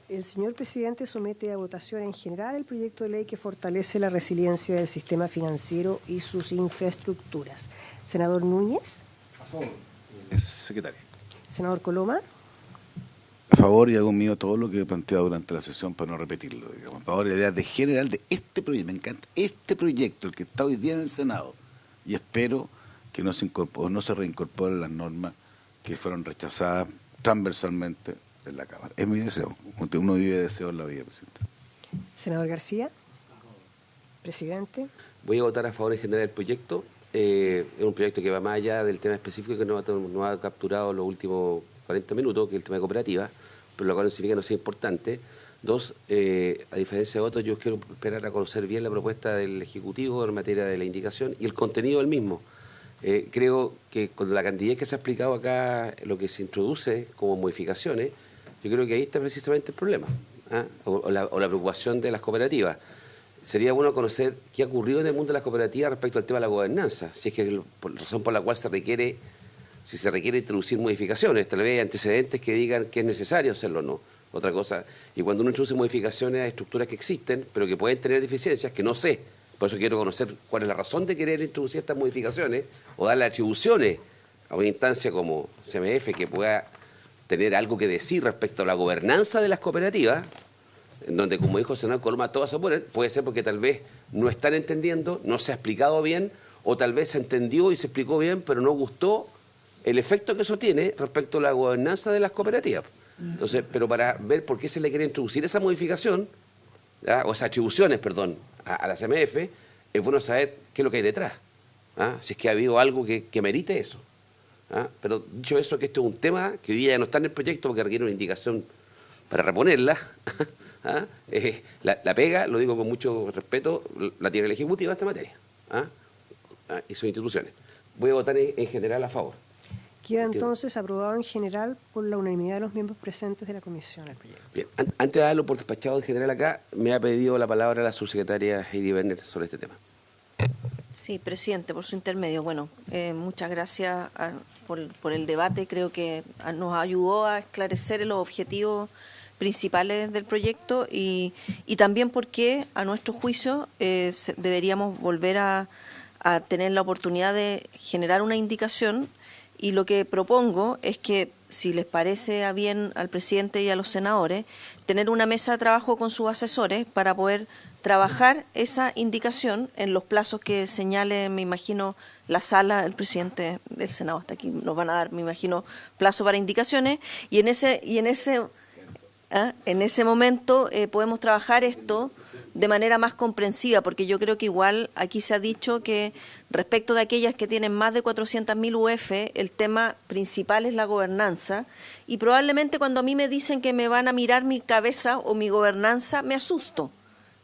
El señor presidente somete a votación en general el proyecto de ley que fortalece la resiliencia del sistema financiero y sus infraestructuras. Senador Núñez. A favor. Secretaria. Senador Coloma. A favor, y hago mío todo lo que he planteado durante la sesión para no repetirlo, digamos. A favor de la idea de general de este proyecto. Me encanta este proyecto, el que está hoy día en el Senado. Y espero que no se reincorporen las normas que fueron rechazadas transversalmente en la Cámara. Es mi deseo. Uno vive de deseo en la vida, presidente. Senador García, presidente. Voy a votar a favor en general del proyecto. Es un proyecto que va más allá del tema específico que nos ha capturado los últimos 40 minutos, que es el tema de cooperativa, pero lo cual no significa que no sea importante. Dos, a diferencia de otros, yo quiero esperar a conocer bien la propuesta del Ejecutivo en materia de la indicación y el contenido del mismo. Creo que con la cantidad que se ha explicado acá, lo que se introduce como modificaciones, yo creo que ahí está precisamente el problema, ¿ah? o la preocupación de las cooperativas. Sería bueno conocer qué ha ocurrido en el mundo de las cooperativas respecto al tema de la gobernanza, si es que la razón por la cual se requiere introducir modificaciones, tal vez hay antecedentes que digan que es necesario hacerlo o no. Otra cosa, y cuando uno introduce modificaciones a estructuras que existen, pero que pueden tener deficiencias, que no sé, por eso quiero conocer cuál es la razón de querer introducir estas modificaciones o darle atribuciones a una instancia como CMF que pueda tener algo que decir respecto a la gobernanza de las cooperativas, en donde, como dijo el senador Coloma, todo va a poner, puede ser porque tal vez no están entendiendo, no se ha explicado bien, o tal vez se entendió y se explicó bien, pero no gustó el efecto que eso tiene respecto a la gobernanza de las cooperativas. Entonces, pero para ver por qué se le quiere introducir esa modificación, ¿ya? O esas atribuciones, perdón, a la CMF, es bueno saber qué es lo que hay detrás, ¿ah? Si es que ha habido algo que merite eso, ¿ah? Pero dicho eso, que esto es un tema que hoy día ya no está en el proyecto porque requiere una indicación para reponerla, ¿ah? La pega, lo digo con mucho respeto, la tiene el Ejecutivo en esta materia, ¿ah? Y sus instituciones. Voy a votar en general a favor. Queda entonces aprobado en general por la unanimidad de los miembros presentes de la comisión el proyecto. Bien, antes de darlo por despachado en general acá, me ha pedido la palabra la subsecretaria Heidi Berner sobre este tema. Sí, presidente, por su intermedio. Bueno, muchas gracias por el debate. Creo que nos ayudó a esclarecer los objetivos principales del proyecto y también porque, a nuestro juicio, deberíamos volver a tener la oportunidad de generar una indicación. Y lo que propongo es que, si les parece bien al presidente y a los senadores, tener una mesa de trabajo con sus asesores para poder trabajar esa indicación en los plazos que señale, me imagino, la sala, el presidente del Senado hasta aquí nos van a dar, me imagino, plazo para indicaciones, y en ese momento podemos trabajar esto de manera más comprensiva, porque yo creo que igual aquí se ha dicho que respecto de aquellas que tienen más de 400.000 UF, el tema principal es la gobernanza, y probablemente cuando a mí me dicen que me van a mirar mi cabeza o mi gobernanza, me asusto.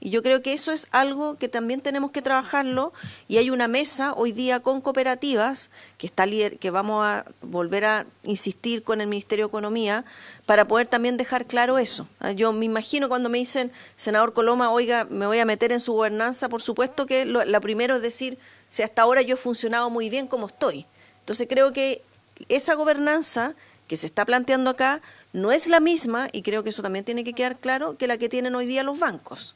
Y yo creo que eso es algo que también tenemos que trabajarlo, y hay una mesa hoy día con cooperativas que vamos a volver a insistir con el Ministerio de Economía para poder también dejar claro eso. Yo me imagino cuando me dicen, senador Coloma, oiga, me voy a meter en su gobernanza, por supuesto que la primero es decir, si hasta ahora yo he funcionado muy bien como estoy. Entonces creo que esa gobernanza que se está planteando acá no es la misma, y creo que eso también tiene que quedar claro, que la que tienen hoy día los bancos.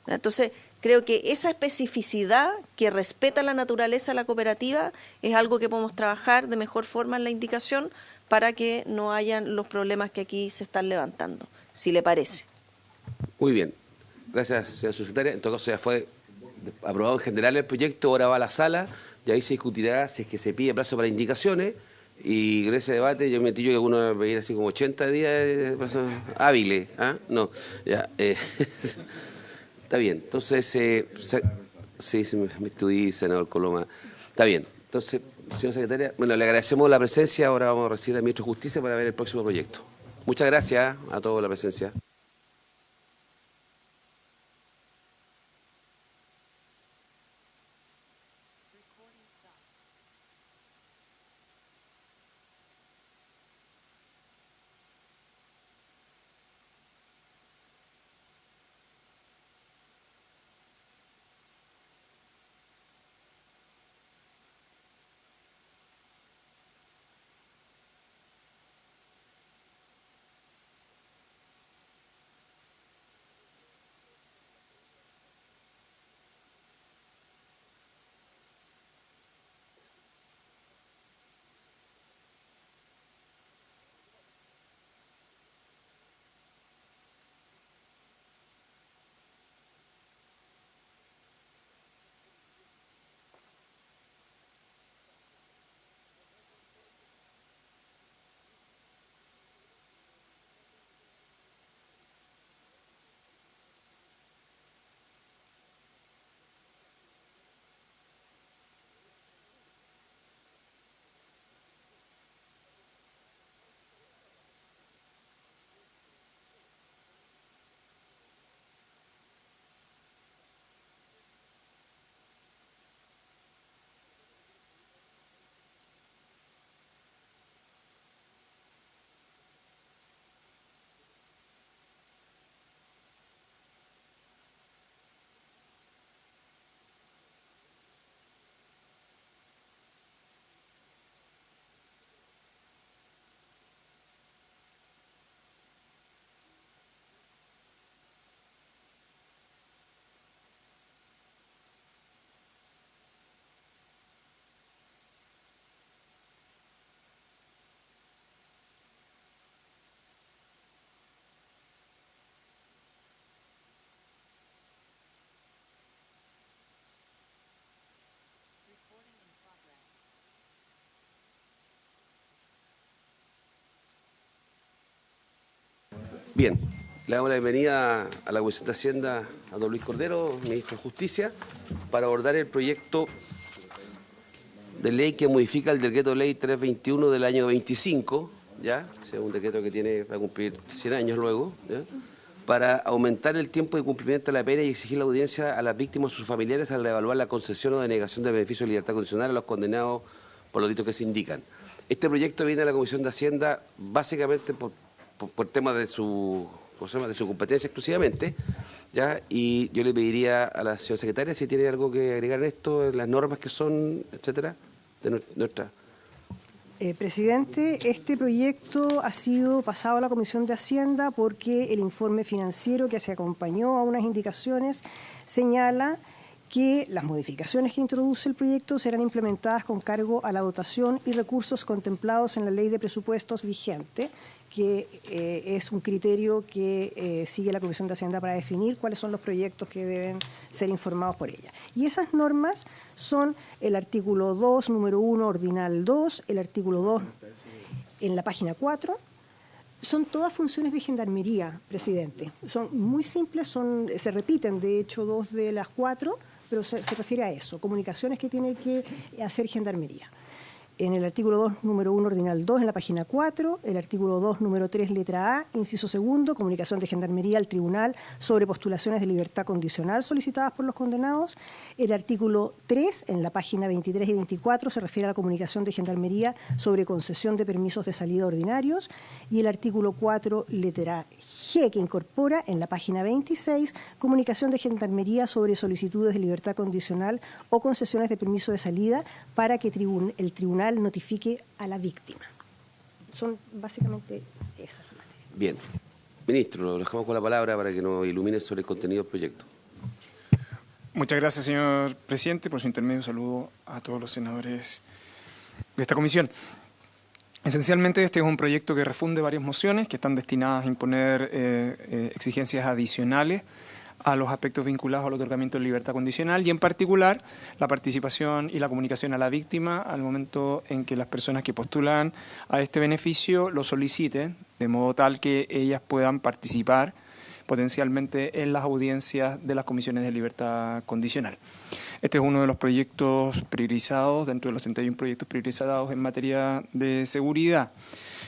Entonces, creo que esa especificidad que respeta la naturaleza de la cooperativa es algo que podemos trabajar de mejor forma en la indicación para que no hayan los problemas que aquí se están levantando, si le parece. Muy bien. Gracias, señora subsecretaria. En todo caso, ya fue aprobado en general el proyecto, ahora va a la sala y ahí se discutirá si es que se pide plazo para indicaciones, y en ese debate yo me entiendo que algunos veían así como 80 días de plazo hábiles. ¿Ah? No, ya. Está bien, entonces, sí, me estudié, senador Coloma. Está bien, entonces, señora secretaria, bueno, le agradecemos la presencia, ahora vamos a recibir al ministro de Justicia para ver el próximo proyecto. Muchas gracias a todos la presencia. Bien, le damos la bienvenida a la Comisión de Hacienda a don Luis Cordero, ministro de Justicia, para abordar el proyecto de ley que modifica el decreto ley 321 del año 25, ¿ya? O sea, un decreto que va a cumplir 100 años luego, ¿ya? Para aumentar el tiempo de cumplimiento de la pena y exigir la audiencia a las víctimas y sus familiares al evaluar la concesión o denegación de beneficio de libertad condicional a los condenados por los delitos que se indican. Este proyecto viene a la Comisión de Hacienda básicamente por temas de su competencia exclusivamente, ¿ya? Y yo le pediría a la señora secretaria si tiene algo que agregar en esto, en las normas que son, etcétera, de nuestra... Presidente, este proyecto ha sido pasado a la Comisión de Hacienda porque el informe financiero que se acompañó a unas indicaciones señala que las modificaciones que introduce el proyecto serán implementadas con cargo a la dotación y recursos contemplados en la Ley de Presupuestos vigente, que es un criterio que sigue la Comisión de Hacienda para definir cuáles son los proyectos que deben ser informados por ella. Y esas normas son el artículo 2, número 1, ordinal 2, el artículo 2 en la página 4. Son todas funciones de gendarmería, presidente. Son muy simples, se repiten, de hecho, 2 de las 4, pero se refiere a eso, comunicaciones que tiene que hacer gendarmería. En el artículo 2, número 1, ordinal 2, en la página 4, el artículo 2, número 3, letra A, inciso segundo, comunicación de gendarmería al tribunal sobre postulaciones de libertad condicional solicitadas por los condenados. El artículo 3, en la página 23 y 24, se refiere a la comunicación de gendarmería sobre concesión de permisos de salida ordinarios. Y el artículo 4, letra G, que incorpora en la página 26, comunicación de gendarmería sobre solicitudes de libertad condicional o concesiones de permiso de salida para que el tribunal notifique a la víctima. Son básicamente esas. Bien. Ministro, lo dejamos con la palabra para que nos ilumine sobre el contenido del proyecto. Muchas gracias, señor presidente. Por su intermedio, saludo a todos los senadores de esta comisión. Esencialmente, este es un proyecto que refunde varias mociones que están destinadas a imponer exigencias adicionales a los aspectos vinculados al otorgamiento de libertad condicional y, en particular, la participación y la comunicación a la víctima al momento en que las personas que postulan a este beneficio lo soliciten, de modo tal que ellas puedan participar potencialmente en las audiencias de las comisiones de libertad condicional. Este es uno de los proyectos priorizados, dentro de los 31 proyectos priorizados en materia de seguridad.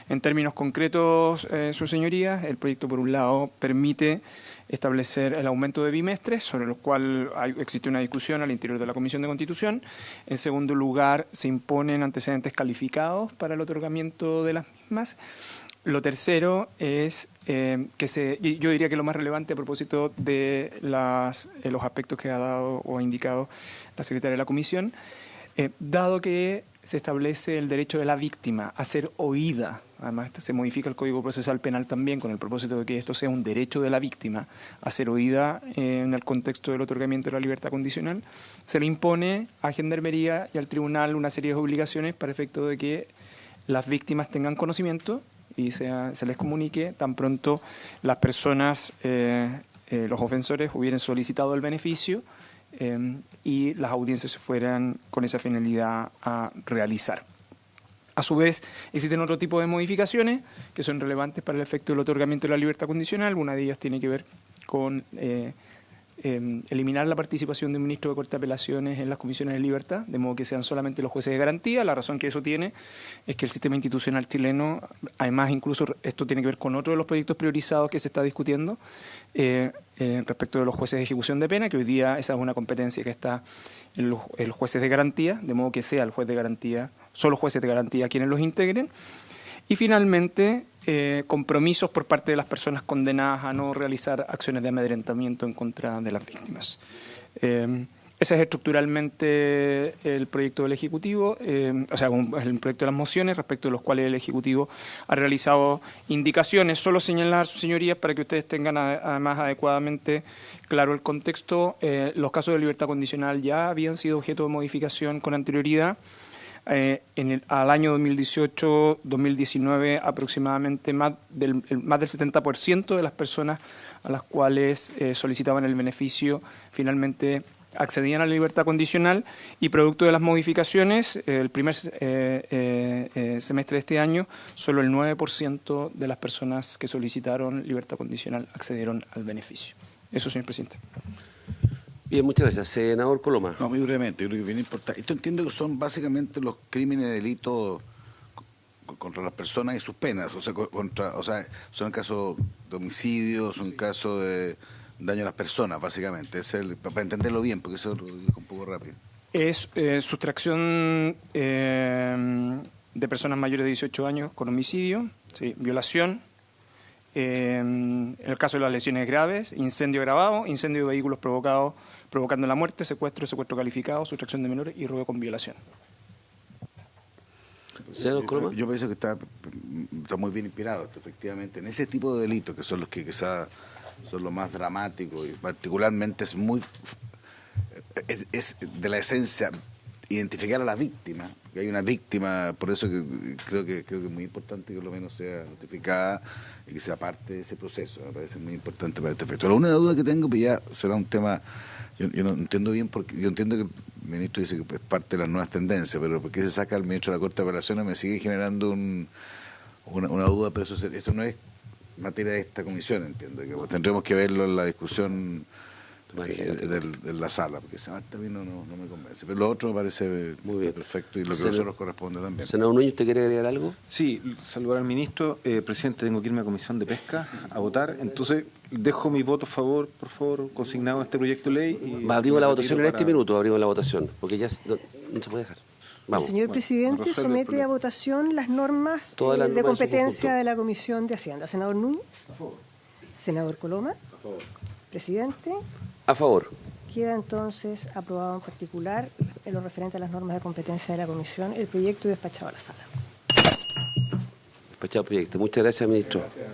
En términos concretos, sus señorías, el proyecto, por un lado, permite establecer el aumento de bimestres, sobre lo cual existe una discusión al interior de la Comisión de Constitución. En segundo lugar, se imponen antecedentes calificados para el otorgamiento de las mismas. Lo tercero es yo diría que lo más relevante a propósito de los aspectos que ha dado o ha indicado la secretaria de la Comisión, dado que se establece el derecho de la víctima a ser oída. Además, se modifica el Código Procesal Penal también con el propósito de que esto sea un derecho de la víctima a ser oída en el contexto del otorgamiento de la libertad condicional. Se le impone a Gendarmería y al Tribunal una serie de obligaciones para efecto de que las víctimas tengan conocimiento y se les comunique tan pronto las personas, los ofensores, hubieran solicitado el beneficio y las audiencias se fueran con esa finalidad a realizar. A su vez, existen otro tipo de modificaciones que son relevantes para el efecto del otorgamiento de la libertad condicional. Una de ellas tiene que ver con eliminar la participación de un ministro de Corte de Apelaciones en las comisiones de libertad, de modo que sean solamente los jueces de garantía. La razón que eso tiene es que el sistema institucional chileno, además incluso esto tiene que ver con otro de los proyectos priorizados que se está discutiendo, respecto de los jueces de ejecución de pena, que hoy día esa es una competencia que está en los jueces de garantía, de modo que sea el juez de garantía, solo jueces de garantía quienes los integren. Y finalmente, compromisos por parte de las personas condenadas a no realizar acciones de amedrentamiento en contra de las víctimas. Ese es estructuralmente el proyecto del Ejecutivo, el proyecto de las mociones respecto de los cuales el Ejecutivo ha realizado indicaciones. Solo señalar, sus señorías, para que ustedes tengan además adecuadamente claro el contexto, los casos de libertad condicional ya habían sido objeto de modificación con anterioridad. Al año 2018-2019 aproximadamente más del 70% de las personas a las cuales solicitaban el beneficio finalmente accedían a la libertad condicional y producto de las modificaciones, el primer semestre de este año, solo el 9% de las personas que solicitaron libertad condicional accedieron al beneficio. Eso, señor presidente. Bien, muchas gracias. Senador Coloma. No, muy brevemente, yo creo que es bien importante. Esto entiendo que son básicamente los crímenes y delitos contra las personas y sus penas, son casos de homicidio, son casos de daño a las personas, básicamente. Para entenderlo bien, porque eso lo digo un poco rápido. Es sustracción de personas mayores de 18 años con homicidio, ¿sí? Violación, en el caso de las lesiones graves, incendio agravado, incendio de vehículos provocando la muerte, secuestro calificado, sustracción de menores y robo con violación. Yo pienso que está muy bien inspirado, efectivamente, en ese tipo de delitos, que son los que quizás son los más dramáticos, y particularmente es de la esencia identificar a la víctima, que hay una víctima, por eso que creo que es muy importante que por lo menos sea notificada y que sea parte de ese proceso. Me parece muy importante para este efecto. La única duda que tengo, pues ya será un tema, yo no entiendo bien, porque yo entiendo que el ministro dice que es parte de las nuevas tendencias, pero ¿por qué se saca el ministro de la Corte de Apelaciones? Me sigue generando una duda, pero eso no es materia de esta comisión, entiendo, que tendremos que verlo en la discusión de la sala, porque esa parte a mí no me convence, pero lo otro me parece muy bien, perfecto, y lo que a nosotros corresponde también. Senador Núñez, ¿usted quiere agregar algo? Sí, saludar al ministro. Presidente, tengo que irme a Comisión de Pesca a votar, entonces dejo mi voto a favor, por favor, consignado en este proyecto de ley. Y abrimos la votación en este minuto, abrimos la votación, porque ya no se puede dejar. Vamos. El señor presidente somete a votación las normas de competencia de la Comisión de Hacienda. Senador Núñez. A favor. Senador Coloma. A favor. Presidente. A favor. Queda entonces aprobado en particular, en lo referente a las normas de competencia de la Comisión, el proyecto y despachado a la sala. Despachado el proyecto. Muchas gracias, ministro. Gracias.